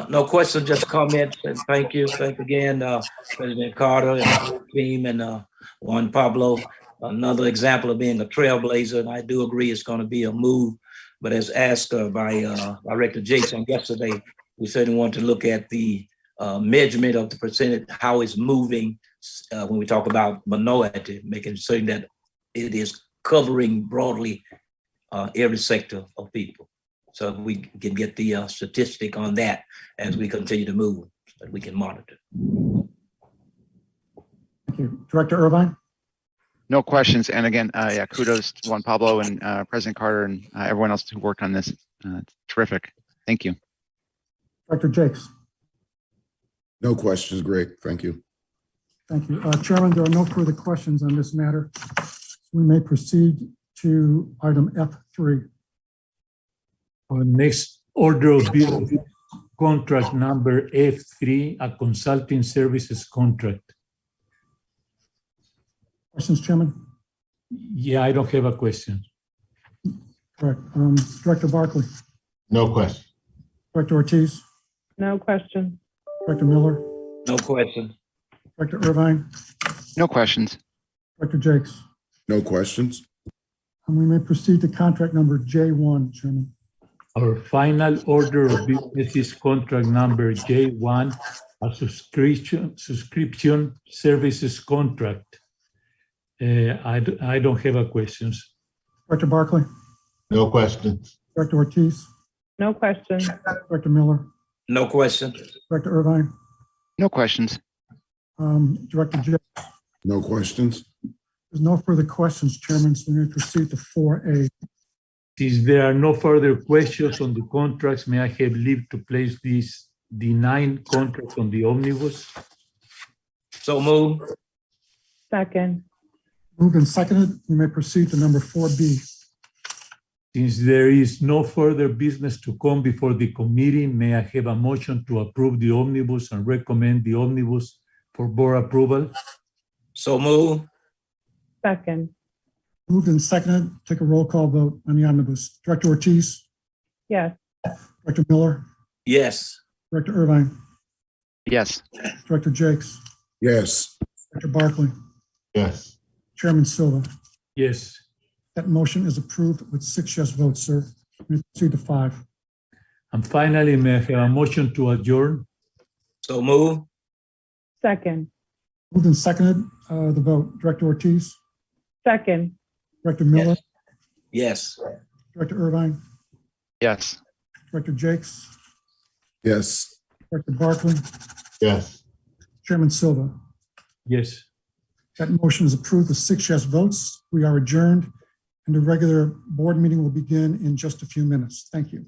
No question, just comments, and thank you. Thank again, President Carter and the team, and Juan Pablo. Another example of being a trailblazer, and I do agree it's going to be a move. But as asked by Director Jason yesterday, we certainly want to look at the measurement of the percentage, how it's moving when we talk about minority, making certain that it is covering broadly every sector of people. So we can get the statistic on that as we continue to move, so that we can monitor. Thank you. Director Irvine? No questions. And again, yeah, kudos to Juan Pablo and President Carter and everyone else who worked on this. It's terrific. Thank you. Director Jakes? No questions, Greg. Thank you. Thank you. Chairman, there are no further questions on this matter. We may proceed to item F3. Our next order of business, contract number F3, a consulting services contract. Questions, Chairman? Yeah, I don't have a question. Correct. Director Barkley, No question. Director Ortiz, No questions. Director Miller, No question. Director Irvine, No questions. Director Jakes. No questions. And we may proceed to contract number J1, Chairman. Our final order of business is contract number J1, a subscription services contract. I don't have a questions. Director Barkley, No questions. Director Ortiz, No questions. Director Miller, No question. Director Irvine, No questions. Director Jakes. No questions. There's no further questions, Chairman, so we may proceed to 4A. Since there are no further questions on the contracts, may I have leave to place the 9 contracts on the omnibus? So move. Second. Moved and seconded, we may proceed to number 4B. Since there is no further business to come before the committee, may I have a motion to approve the omnibus and recommend the omnibus for board approval? So move. Second. Moved and seconded, take a roll call vote on the omnibus. Director Ortiz, Yes. Director Miller, Yes. Director Irvine, Yes. Director Jakes, Yes. Director Barkley, Yes. Chairman Silva. Yes. That motion is approved with 6 yes votes, sir. We proceed to 5. And finally, may I have a motion to adjourn? So move. Second. Moved and seconded, the vote. Director Ortiz, Second. Director Miller, Yes. Director Irvine, Yes. Director Jakes, Yes. Director Barkley, Yes. Chairman Silva. Yes. That motion is approved with 6 yes votes. We are adjourned, and the regular board meeting will begin in just a few minutes. Thank you.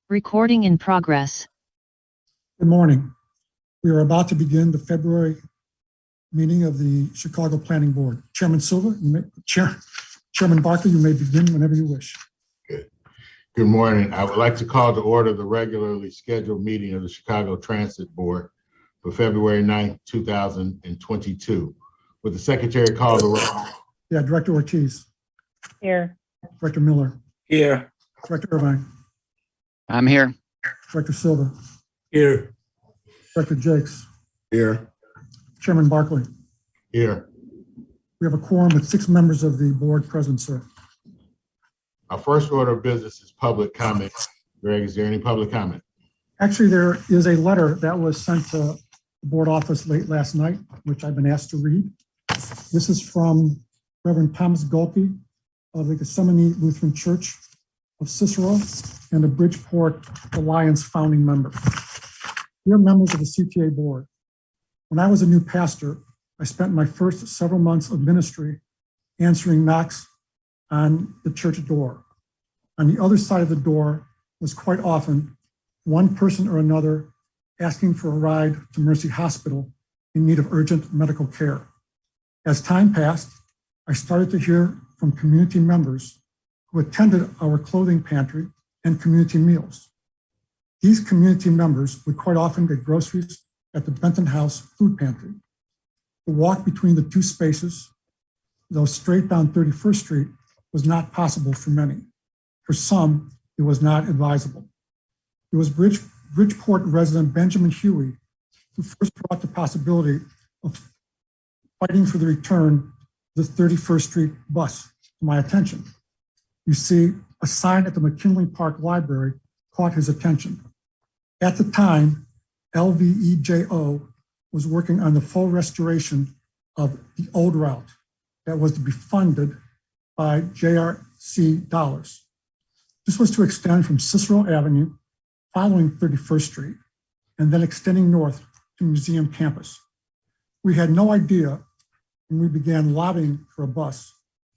Recording in progress. Good morning. We are about to begin the February meeting of the Chicago Planning Board. Chairman Silva, Chairman Barkley, you may begin whenever you wish. Good morning. I would like to call to order the regularly scheduled meeting of the Chicago Transit Board for February 9th, 2022. Would the secretary call the roll? Yeah, Director Ortiz, Here. Director Miller, Here. Director Irvine, I'm here. Director Silva, Here. Director Jakes, Here. Chairman Barkley. Here. We have a quorum with 6 members of the board present, sir. Our first order of business is public comment. Greg, is there any public comment? Actually, there is a letter that was sent to the board office late last night, which I've been asked to read. This is from Reverend Thomas Gulke of the Gethsemane Lutheran Church of Cicero and the Bridgeport Alliance founding member. Dear members of the CTA board, when I was a new pastor, I spent my first several months of ministry answering knocks on the church door. On the other side of the door was quite often one person or another asking for a ride to Mercy Hospital in need of urgent medical care. As time passed, I started to hear from community members who attended our clothing pantry and community meals. These community members would quite often get groceries at the Benton House food pantry. The walk between the 2 spaces, though straight down 31st Street, was not possible for many. For some, it was not advisable. It was Bridgeport resident Benjamin Huey who first brought the possibility of fighting for the return of the 31st Street bus to my attention. You see, a sign at the McKinley Park Library caught his attention. At the time, LVEJO was working on the full restoration of the old route that was to be funded by JRC dollars. This was to extend from Cicero Avenue, following 31st Street, and then extending north to Museum Campus. We had no idea when we began lobbying for a bus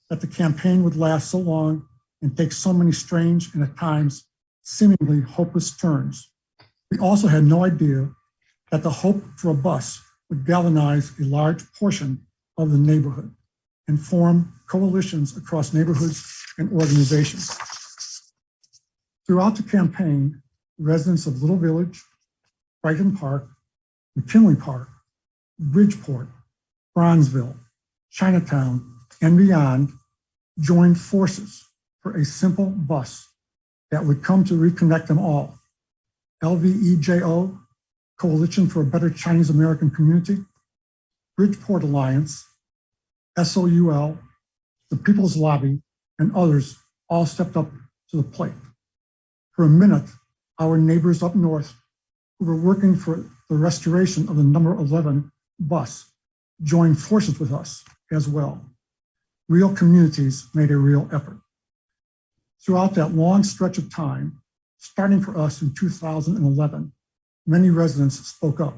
that the campaign would last so long and take so many strange and at times seemingly hopeless turns. We also had no idea that the hope for a bus would galvanize a large portion of the neighborhood and form coalitions across neighborhoods and organizations. Throughout the campaign, residents of Little Village, Brighton Park, McKinley Park, Bridgeport, Bronzeville, Chinatown, and beyond joined forces for a simple bus that would come to reconnect them all. LVEJO, Coalition for a Better Chinese American Community, Bridgeport Alliance, SOUL, the People's Lobby, and others all stepped up to the plate. For a minute, our neighbors up north who were working for the restoration of the number 11 bus joined forces with us as well. Real communities made a real effort. Throughout that long stretch of time, starting for us in 2011, many residents spoke up.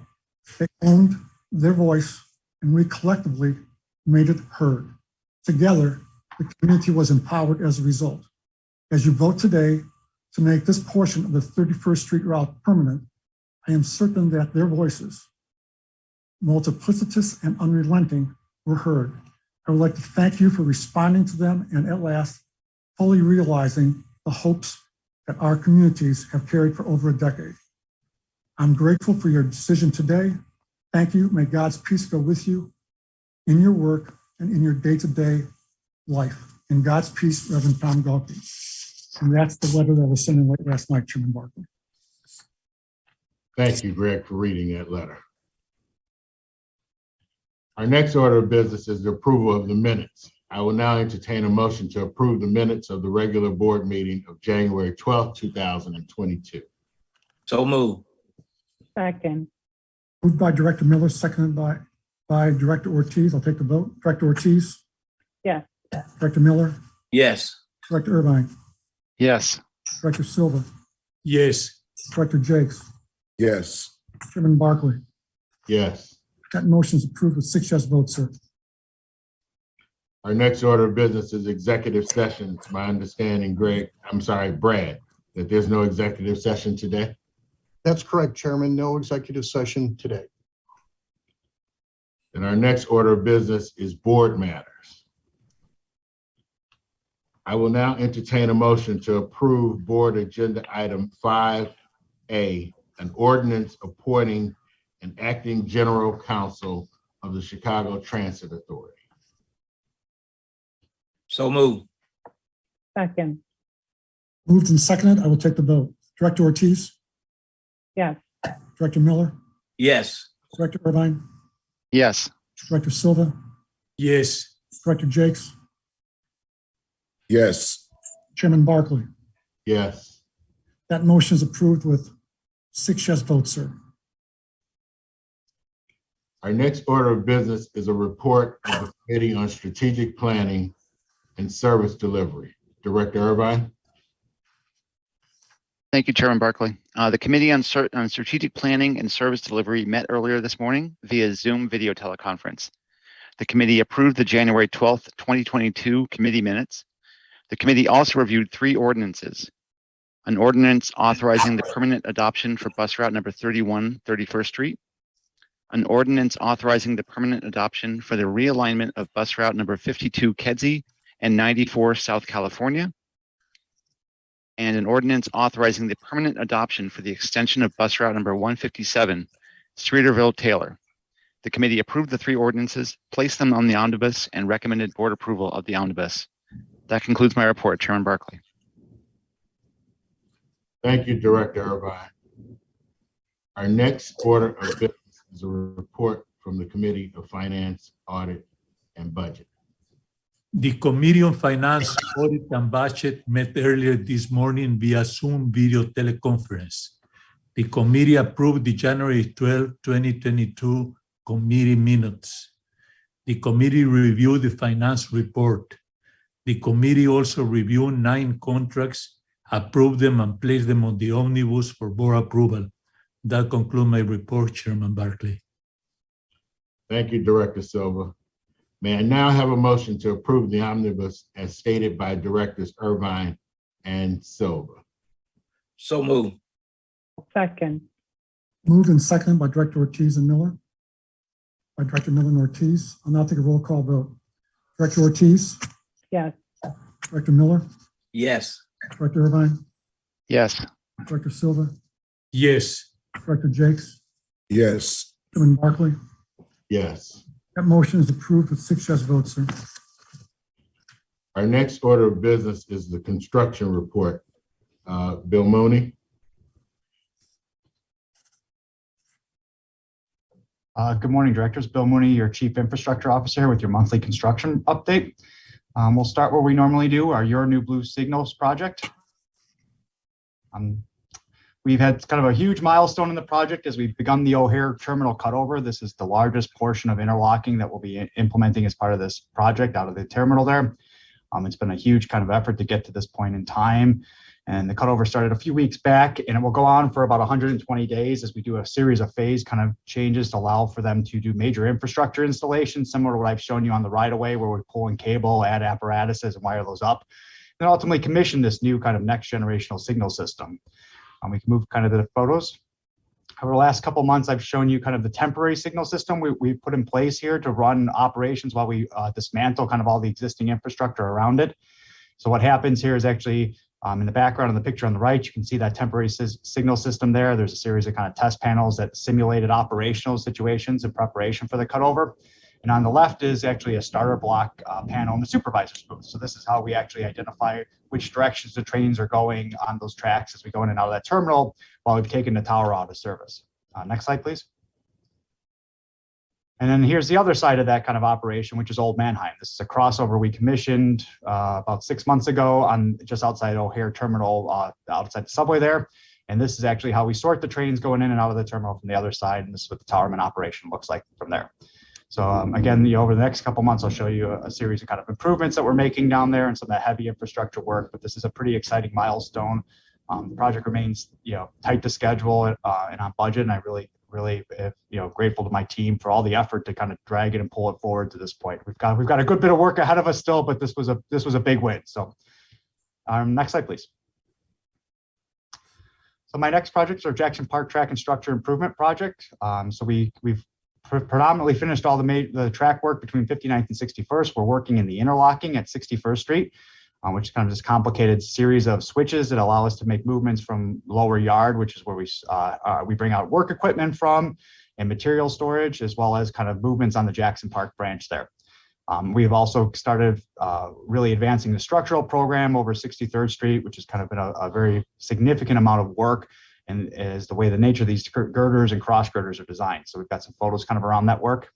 They owned their voice, and we collectively made it heard. Together, the community was empowered as a result. As you vote today to make this portion of the 31st Street route permanent, I am certain that their voices, multiplicitous and unrelenting, were heard. I would like to thank you for responding to them and at last fully realizing the hopes that our communities have carried for over a decade. I'm grateful for your decision today. Thank you. May God's peace go with you in your work and in your day-to-day life. In God's peace, Reverend Tom Gulke. And that's the letter that was sent in late last night, Chairman Barkley. Thank you, Greg, for reading that letter. Our next order of business is the approval of the minutes. I will now entertain a motion to approve the minutes of the regular board meeting of January 12th, 2022. So move. Second. Moved by Director Miller, seconded by Director Ortiz. I'll take the vote. Director Ortiz? Yes. Director Miller? Yes. Director Irvine? Yes. Director Silva? Yes. Director Jakes? Yes. Chairman Barkley? Yes. That motion is approved with 6 yes votes, sir. Our next order of business is executive session. It's my understanding, Brad, that there's no executive session today? That's correct, Chairman. No executive session today. And our next order of business is board matters. I will now entertain a motion to approve board agenda item 5A, an ordinance appointing an acting general counsel of the Chicago Transit Authority. So move. Second, Moved and seconded. I will take the vote. Director Ortiz, yes. Director Miller, Yes. Director Irvine, Yes. Director Silva, Yes. Director Jakes, Yes. Chairman Barkley. Yes. That motion is approved with 6 yes votes, sir. Our next order of business is a report of the Committee on Strategic Planning and Service Delivery. Director Irvine? Thank you, Chairman Barkley. The Committee on Strategic Planning and Service Delivery met earlier this morning via Zoom video teleconference. The committee approved the January 12th, 2022 committee minutes. The committee also reviewed 3 ordinances: an ordinance authorizing the permanent adoption for bus route number 31 31st Street, an ordinance authorizing the permanent adoption for the realignment of bus route number 52 Kedzie and 94 South California, and an ordinance authorizing the permanent adoption for the extension of bus route number 157 Streeterville Taylor. The committee approved the 3 ordinances, placed them on the omnibus, and recommended board approval of the omnibus. That concludes my report, Chairman Barkley. Thank you, Director Irvine. Our next order of business is a report from the Committee of Finance, Audit, and Budget. The Committee on Finance, Audit, and Budget met earlier this morning via Zoom video teleconference. The committee approved the January 12, 2022 committee minutes. The committee reviewed the finance report. The committee also reviewed 9 contracts, approved them, and placed them on the omnibus for board approval. That concludes my report, Chairman Barkley. Thank you, Director Silva. May I now have a motion to approve the omnibus as stated by Directors Irvine and Silva? So move. Second, Moved and seconded by Director Ortiz and Miller. By Director Miller and Ortiz. I'll now take a roll call vote. Director Ortiz, yes. Director Miller, Yes. Director Irvine, Yes. Director Silva, Yes. Director Jakes, Yes. Chairman Barkley. Yes. That motion is approved with 6 yes votes, sir. Our next order of business is the construction report. Bill Mooney. Good morning, directors. Bill Mooney, your Chief Infrastructure Officer, with your monthly construction update. We'll start where we normally do, our Your New Blue Signals project. We've had kind of a huge milestone in the project as we've begun the O'Hare terminal cutover. This is the largest portion of interlocking that we'll be implementing as part of this project out of the terminal there. It's been a huge kind of effort to get to this point in time. And the cutover started a few weeks back, and it will go on for about 120 days as we do a series of phase kind of changes to allow for them to do major infrastructure installations, similar to what I've shown you on the right of way, where we pull in cable, add apparatuses, and wire those up. And ultimately commission this new kind of next generational signal system. We can move kind of to the photos. Over the last couple of months, I've shown you kind of the temporary signal system we put in place here to run operations while we dismantle kind of all the existing infrastructure around it. So what happens here is actually in the background of the picture on the right, you can see that temporary signal system there. There's a series of kind of test panels that simulated operational situations in preparation for the cutover. And on the left is actually a starter block panel in the supervisor's booth. So this is how we actually identify which directions the trains are going on those tracks as we go in and out of that terminal while we've taken the tower out of service. Next slide, please. And then here's the other side of that kind of operation, which is Old Mannheim. This is a crossover we commissioned about 6 months ago on just outside O'Hare Terminal, outside the subway there. And this is actually how we sort the trains going in and out of the terminal from the other side. And this is what the Towerman operation looks like from there. So again, over the next couple months, I'll show you a series of kind of improvements that we're making down there and some of that heavy infrastructure work. But this is a pretty exciting milestone. The project remains, tight to schedule and on budget. And I really, grateful to my team for all the effort to kind of drag it and pull it forward to this point. We've got a good bit of work ahead of us still, but this was a big win. So next slide, please. So my next projects are Jackson Park Track and Structure Improvement Project. So we've predominantly finished all the track work between 59th and 61st. We're working in the interlocking at 61st Street, which is kind of this complicated series of switches that allow us to make movements from lower yard, which is where we bring out work equipment from, and material storage, as well as kind of movements on the Jackson Park branch there. We've also started really advancing the structural program over 63rd Street, which has kind of been a very significant amount of work, and is the way the nature of these girders and cross girders are designed. So we've got some photos kind of around that work.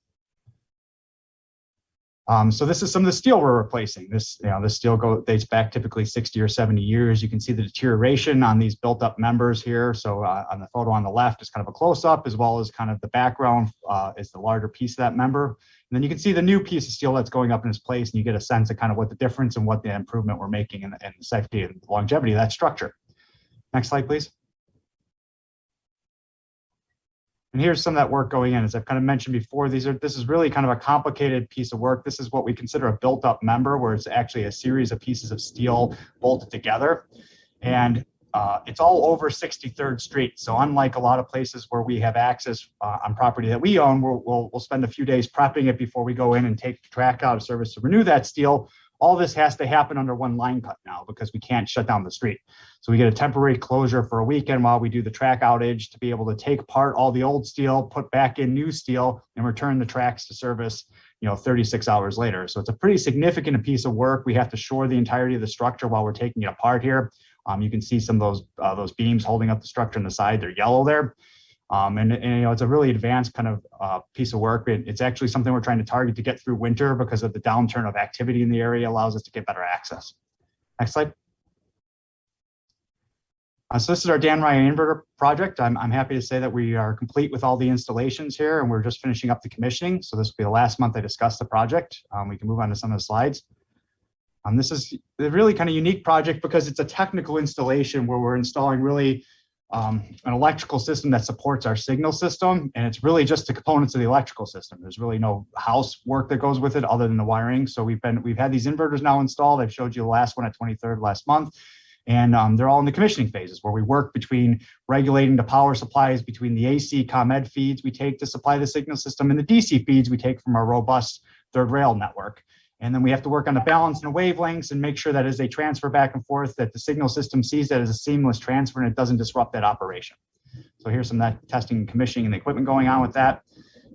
So this is some of the steel we're replacing. This steel dates back typically 60 or 70 years. You can see the deterioration on these built up members here. So on the photo on the left is kind of a close up, as well as kind of the background is the larger piece of that member. And then you can see the new piece of steel that's going up in its place, and you get a sense of kind of what the difference and what the improvement we're making in the safety and longevity of that structure. Next slide, please. And here's some of that work going in. As I've kind of mentioned before, this is really kind of a complicated piece of work. This is what we consider a built up member, where it's actually a series of pieces of steel bolted together. And it's all over 63rd Street. So unlike a lot of places where we have access on property that we own, we'll spend a few days prepping it before we go in and take the track out of service to renew that steel. All this has to happen under one line cut now because we can't shut down the street. So we get a temporary closure for a weekend while we do the track outage to be able to take apart all the old steel, put back in new steel, and return the tracks to service, 36 hours later. So it's a pretty significant piece of work. We have to shore the entirety of the structure while we're taking it apart here. You can see some of those beams holding up the structure on the side. They're yellow there. And it's a really advanced kind of piece of work. It's actually something we're trying to target to get through winter because of the downturn of activity in the area allows us to get better access. Next slide. So this is our Dan Ryan inverter project. I'm happy to say that we are complete with all the installations here, and we're just finishing up the commissioning. So this will be the last month I discussed the project. We can move on to some of the slides. This is a really kind of unique project because it's a technical installation where we're installing really an electrical system that supports our signal system, and it's really just the components of the electrical system. There's really no house work that goes with it other than the wiring. So we've had these inverters now installed. I've showed you the last one at 23rd last month, and they're all in the commissioning phases where we work between regulating the power supplies between the AC ComEd feeds we take to supply the signal system and the DC feeds we take from our robust third rail network. And then we have to work on the balance and the wavelengths and make sure that as they transfer back and forth, that the signal system sees that as a seamless transfer and it doesn't disrupt that operation. So here's some of that testing and commissioning and the equipment going on with that.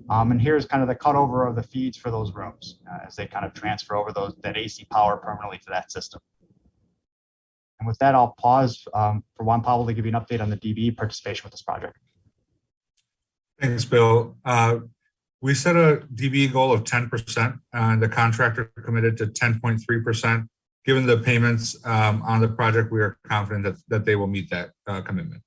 And here's kind of the cutover of the feeds for those rooms as they kind of transfer over that AC power permanently to that system. And with that, I'll pause for Juan Pablo to give you an update on the DBE participation with this project. Thanks, Bill. We set a DBE goal of 10%, and the contractor committed to 10.3%. Given the payments on the project, we are confident that they will meet that commitment.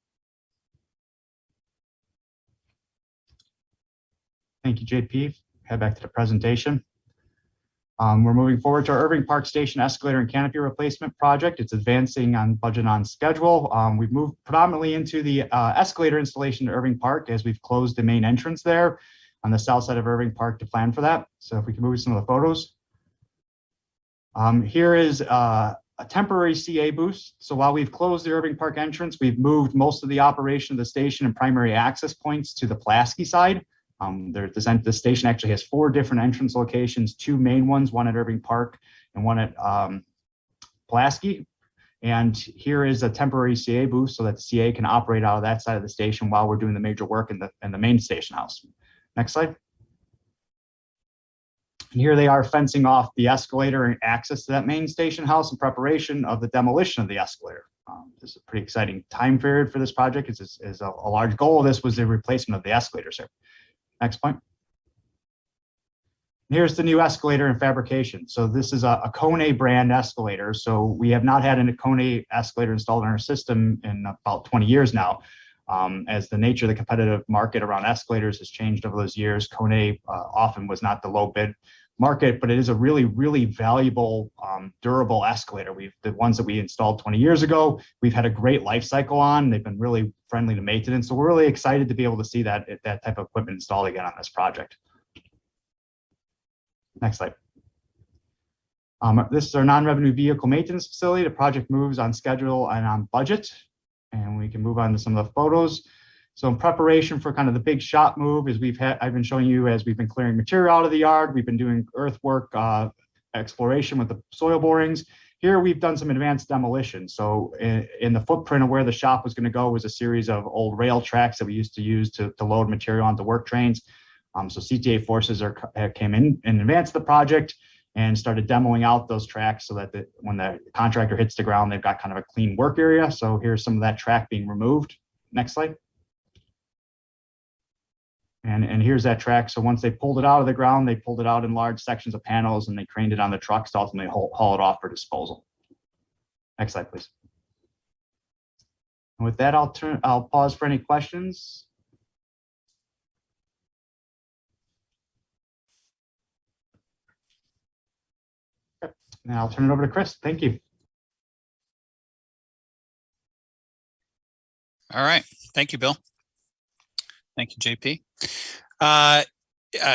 Thank you, JP. Head back to the presentation. We're moving forward to our Irving Park Station escalator and canopy replacement project. It's advancing on budget on schedule. We've moved predominantly into the escalator installation to Irving Park as we've closed the main entrance there on the south side of Irving Park to plan for that. So if we can move to some of the photos. Here is a temporary CA boost. So while we've closed the Irving Park entrance, we've moved most of the operation of the station and primary access points to the Pulaski side. The station actually has 4 different entrance locations, 2 main ones, one at Irving Park and one at Pulaski. And here is a temporary CA boost so that the CA can operate out of that side of the station while we're doing the major work in the main station house. Next slide. And here they are fencing off the escalator and access to that main station house in preparation of the demolition of the escalator. This is a pretty exciting time period for this project. It's a large goal of this was the replacement of the escalators here. Next point. Here's the new escalator in fabrication. So this is a Kone brand escalator. So we have not had a Kone escalator installed in our system in about 20 years now. As the nature of the competitive market around escalators has changed over those years, Kone often was not the low bid market, but it is a really, really valuable, durable escalator. The ones that we installed 20 years ago, we've had a great life cycle on. They've been really friendly to maintenance. So we're really excited to be able to see that type of equipment installed again on this project. Next slide. This is our non-revenue vehicle maintenance facility. The project moves on schedule and on budget. And we can move on to some of the photos. So in preparation for kind of the big shop move, I've been showing you as we've been clearing material out of the yard, we've been doing earthwork exploration with the soil borings. Here we've done some advanced demolition. So in the footprint of where the shop was going to go was a series of old rail tracks that we used to use to load material onto work trains. So CTA forces came in advance of the project and started demoing out those tracks so that when the contractor hits the ground, they've got kind of a clean work area. So here's some of that track being removed. Next slide. And here's that track. So once they pulled it out of the ground, they pulled it out in large sections of panels and they craned it on the trucks to ultimately haul it off for disposal. Next slide, please. And with that, I'll pause for any questions. And I'll turn it over to Chris. Thank you. All right. Thank you, Bill. Thank you, JP.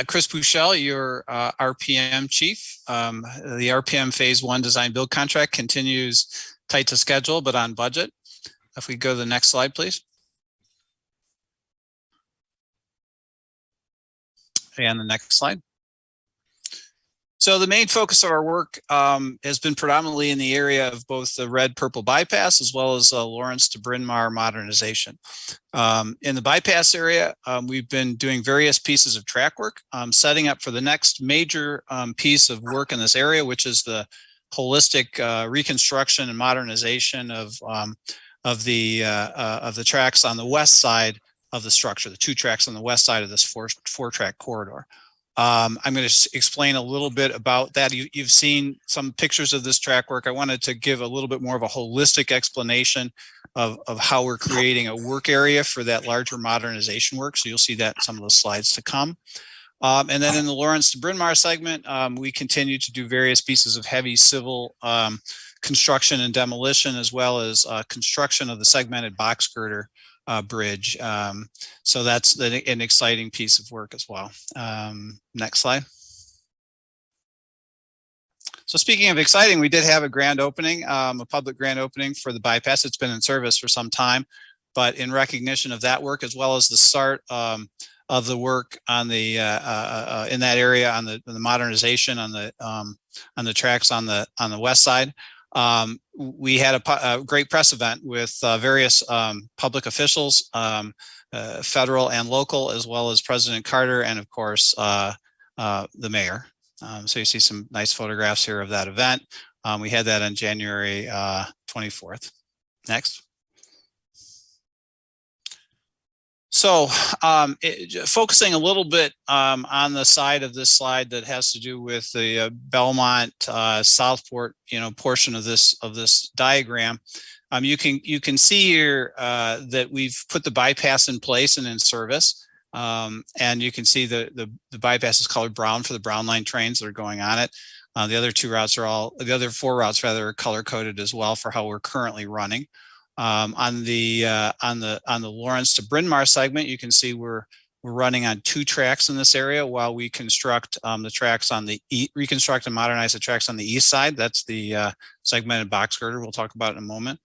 Chris Puchel, your RPM chief. The RPM phase 1 design build contract continues tight to schedule, but on budget. If we go to the next slide, please. And the next slide. So the main focus of our work has been predominantly in the area of both the red-purple bypass as well as Lawrence to Bryn Mawr modernization. In the bypass area, we've been doing various pieces of track work, setting up for the next major piece of work in this area, which is the holistic reconstruction and modernization of the tracks on the west side of the structure, the 2 tracks on the west side of this four-track corridor. I'm going to explain a little bit about that. You've seen some pictures of this track work. I wanted to give a little bit more of a holistic explanation of how we're creating a work area for that larger modernization work. So you'll see that in some of the slides to come. And then in the Lawrence to Bryn Mawr segment, we continue to do various pieces of heavy civil construction and demolition, as well as construction of the segmented box girder bridge. So that's an exciting piece of work as well. Next slide. So speaking of exciting, we did have a grand opening, a public grand opening for the bypass. It's been in service for some time, but in recognition of that work, as well as the start of the work on the in that area on the modernization on the tracks on the west side. We had a great press event with various public officials, federal and local, as well as President Carter and, of course, the mayor. So you see some nice photographs here of that event. We had that on January 24th. Next. So focusing a little bit on the side of this slide that has to do with the Belmont Southport, portion of this diagram, you can see here that we've put the bypass in place and in service, and you can see the bypass is colored brown for the brown line trains that are going on it. The other 4 routes rather are color coded as well for how we're currently running. On the Lawrence to Bryn Mawr segment, you can see we're running on 2 tracks in this area while we construct the tracks on the reconstruct and modernize the tracks on the east side. That's the segmented box girder we'll talk about in a moment.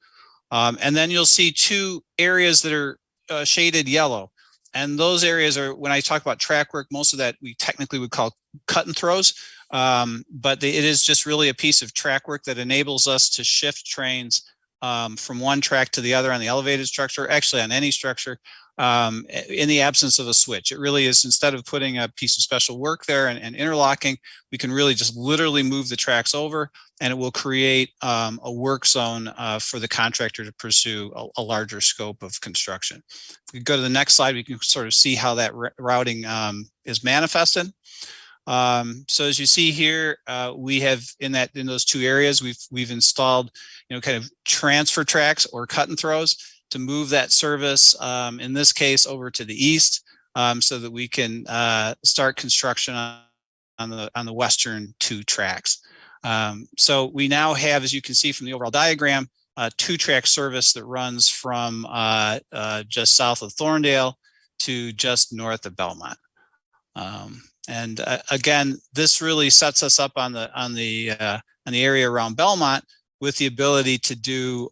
And then you'll see 2 areas that are shaded yellow. And those areas are, when I talk about track work, most of that we technically would call cut and throws. But it is just really a piece of track work that enables us to shift trains from one track to the other on the elevated structure, actually on any structure, in the absence of a switch. It really is, instead of putting a piece of special work there and interlocking, we can really just literally move the tracks over, and it will create a work zone for the contractor to pursue a larger scope of construction. If we go to the next slide, we can sort of see how that routing is manifested. So as you see here, we have in those 2 areas, we've installed, kind of transfer tracks or cut and throws to move that service, in this case, over to the east, so that we can start construction on the western 2 tracks. So we now have, as you can see from the overall diagram, a 2-track service that runs from just south of Thorndale to just north of Belmont. And again, this really sets us up on the area around Belmont with the ability to do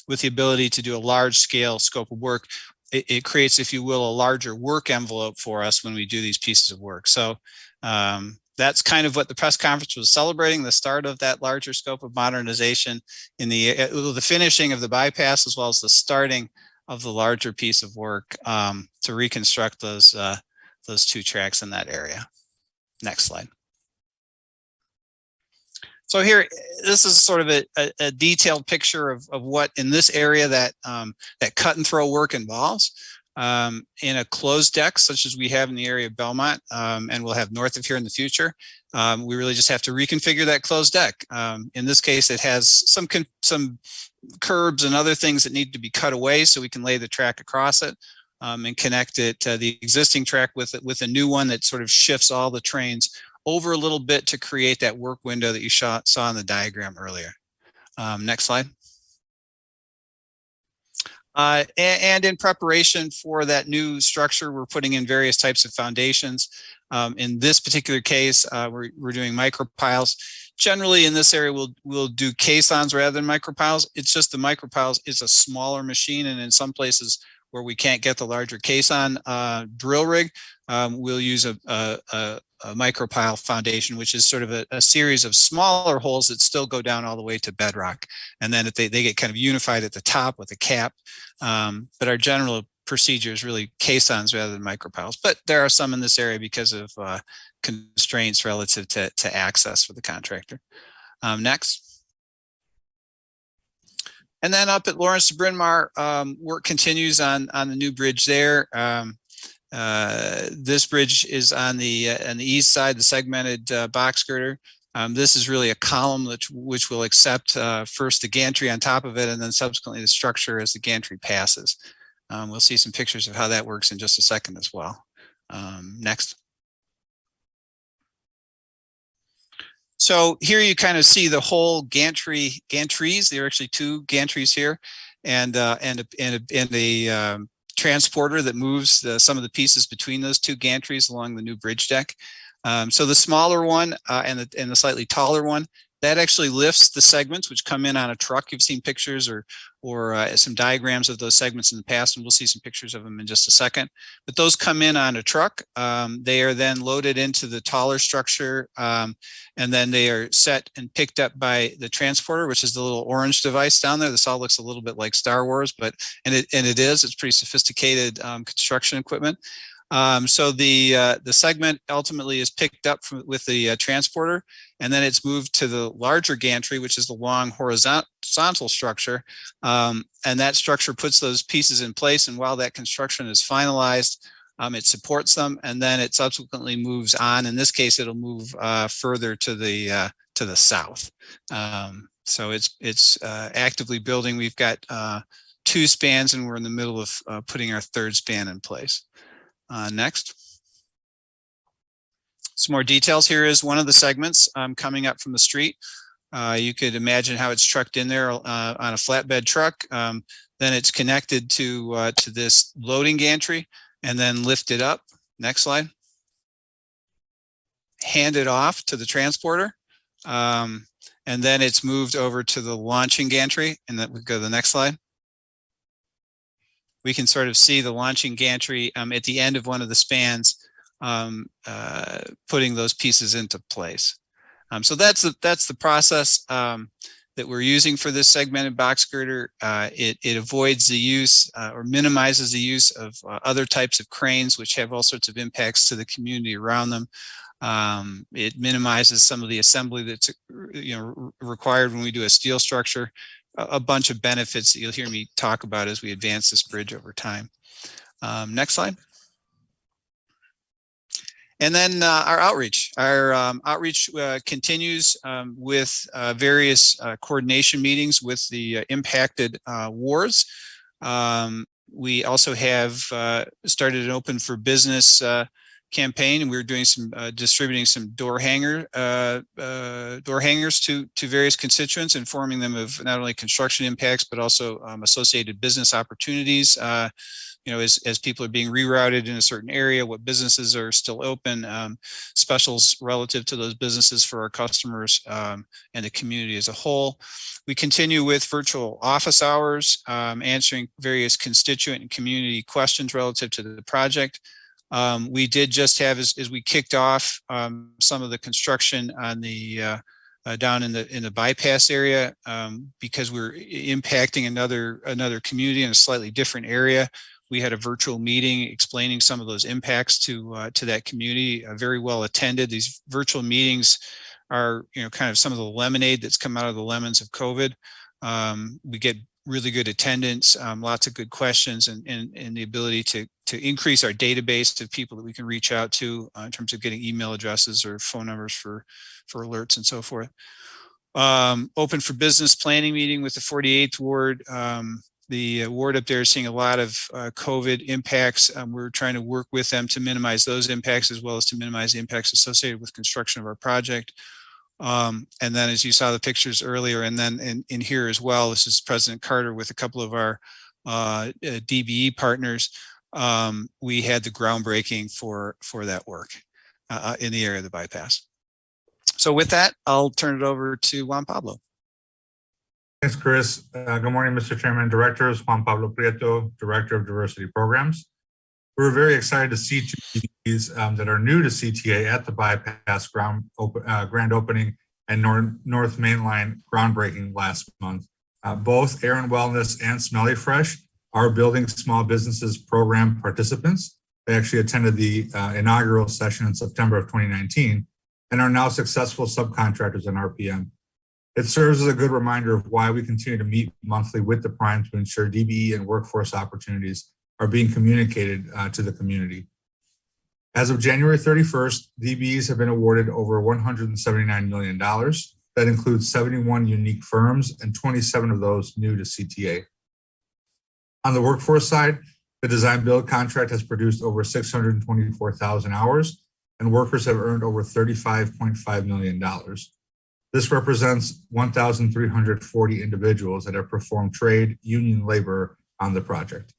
with the ability to do a large scale scope of work. It creates, if you will, a larger work envelope for us when we do these pieces of work. So that's kind of what the press conference was celebrating, the start of that larger scope of modernization in the finishing of the bypass, as well as the starting of the larger piece of work to reconstruct those two tracks in that area. Next slide. So here, this is sort of a detailed picture of what in this area that cut and throw work involves. In a closed deck, such as we have in the area of Belmont, and we'll have north of here in the future, we really just have to reconfigure that closed deck. In this case, it has some curbs and other things that need to be cut away so we can lay the track across it and connect it to the existing track with a new one that sort of shifts all the trains over a little bit to create that work window that you saw in the diagram earlier. Next slide. And in preparation for that new structure, we're putting in various types of foundations. In this particular case, we're doing micropiles. Generally in this area, we'll do caissons rather than micropiles. It's just the micropiles is a smaller machine, and in some places where we can't get the larger caisson drill rig, we'll use a micropile foundation, which is sort of a series of smaller holes that still go down all the way to bedrock. And then they get kind of unified at the top with a cap. But our general procedure is really caissons rather than micropiles. But there are some in this area because of constraints relative to access for the contractor. Next. And then up at Lawrence to Bryn Mawr, work continues on the new bridge there. This bridge is on the east side, the segmented box girder. This is really a column which will accept first the gantry on top of it, and then subsequently the structure as the gantry passes. We'll see some pictures of how that works in just a second as well. Next. So here you kind of see the whole gantries. There are actually two gantries here, and a transporter that moves some of the pieces between those two gantries along the new bridge deck. So the smaller one and the slightly taller one, that actually lifts the segments which come in on a truck. You've seen pictures or some diagrams of those segments in the past, and we'll see some pictures of them in just a second. But those come in on a truck. They are then loaded into the taller structure, and then they are set and picked up by the transporter, which is the little orange device down there. This all looks a little bit like Star Wars, but it's pretty sophisticated construction equipment. So the segment ultimately is picked up with the transporter, and then it's moved to the larger gantry, which is the long horizontal structure. And that structure puts those pieces in place. And while that construction is finalized, it supports them, and then it subsequently moves on. In this case, it'll move further to the south. So it's actively building. We've got 2 spans, and we're in the middle of putting our 3rd span in place. Next. Some more details. Here is one of the segments coming up from the street. You could imagine how it's trucked in there on a flatbed truck. Then it's connected to this loading gantry and then lifted up. Next slide. Handed off to the transporter. And then it's moved over to the launching gantry. And then we go to the next slide. We can sort of see the launching gantry at the end of one of the spans, putting those pieces into place. So that's the process that we're using for this segmented box girder. It avoids the use or minimizes the use of other types of cranes, which have all sorts of impacts to the community around them. It minimizes some of the assembly that's required when we do a steel structure. A bunch of benefits that you'll hear me talk about as we advance this bridge over time. Next slide. And then our outreach. Our outreach continues with various coordination meetings with the impacted wards. We also have started an open for business campaign, and we're doing some distributing some door hangers to various constituents, informing them of not only construction impacts but also associated business opportunities as people are being rerouted in a certain area, what businesses are still open, specials relative to those businesses for our customers and the community as a whole. We continue with virtual office hours, answering various constituent and community questions relative to the project. We did just have, as we kicked off some of the construction on the down in the bypass area, because we're impacting another community in a slightly different area. We had a virtual meeting explaining some of those impacts to that community, very well attended. These virtual meetings are, kind of some of the lemonade that's come out of the lemons of COVID. We get really good attendance, lots of good questions, and the ability to increase our database of people that we can reach out to in terms of getting email addresses or phone numbers for alerts and so forth. Open for business planning meeting with the 48th Ward. The ward up there is seeing a lot of COVID impacts. We're trying to work with them to minimize those impacts as well as to minimize the impacts associated with construction of our project. And then as you saw the pictures earlier, and then in here as well, this is President Carter with a couple of our DBE partners. We had the groundbreaking for that work in the area of the bypass. So with that, I'll turn it over to Juan Pablo. Thanks, Chris. Good morning, Mr. Chairman, Directors. Juan Pablo Prieto, Director of Diversity Programs. We're very excited to see two DBEs that are new to CTA at the bypass grand opening and North Main Line groundbreaking last month. Both Aaron Wellness and Smelly Fresh are Building Small Businesses Program participants. They actually attended the inaugural session in September of 2019 and are now successful subcontractors in RPM. It serves as a good reminder of why we continue to meet monthly with the Prime to ensure DBE and workforce opportunities are being communicated to the community. As of January 31st, DBEs have been awarded over $179 million. That includes 71 unique firms and 27 of those new to CTA. On the workforce side, the design build contract has produced over 624,000 hours and workers have earned over $35.5 million. This represents 1,340 individuals that have performed trade union labor on the project.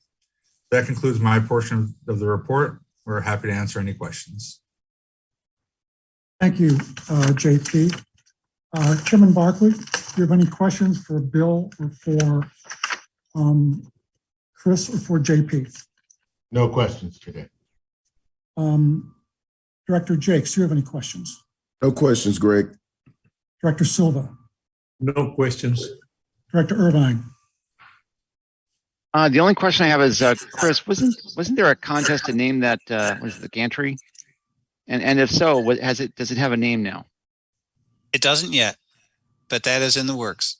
That concludes my portion of the report. We're happy to answer any questions. Thank you, JP. Chairman Barkley, do you have any questions for Bill or for Chris or for JP? No questions today. Director Jakes, do you have any questions? No questions, Greg. Director Silva? No questions. Director Irvine? The only question I have is, Chris, wasn't there a contest to name that, was it the gantry? And if so, does it have a name now? It doesn't yet, but that is in the works.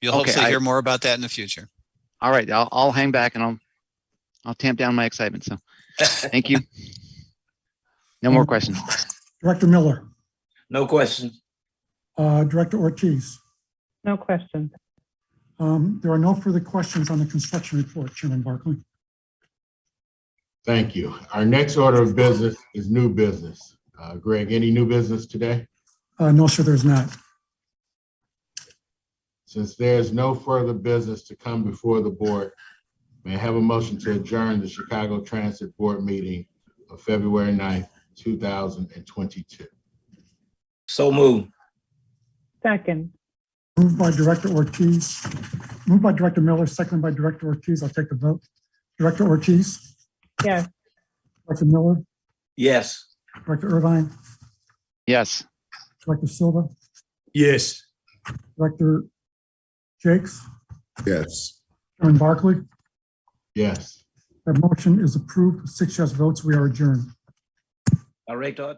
You'll hopefully hear more about that in the future. All right, I'll hang back and I'll tamp down my excitement. So thank you. No more questions. Director Miller? No questions. Director Ortiz? No questions. There are no further questions on the construction report, Chairman Barkley. Thank you. Our next order of business is new business. Greg, any new business today? No, sir, there's not. Since there's no further business to come before the board, may I have a motion to adjourn the Chicago Transit Board meeting of February 9th, 2022. So moved. Second. Moved by Director Ortiz, moved by Director Miller, seconded by Director Ortiz. I'll take the vote. Director Ortiz? Yes. Director Miller? Yes. Director Irvine? Yes. Director Silva? Yes. Director Jakes? Yes. Chairman Barkley? Yes. That motion is approved. 6 yes votes. We are adjourned. All right, Todd.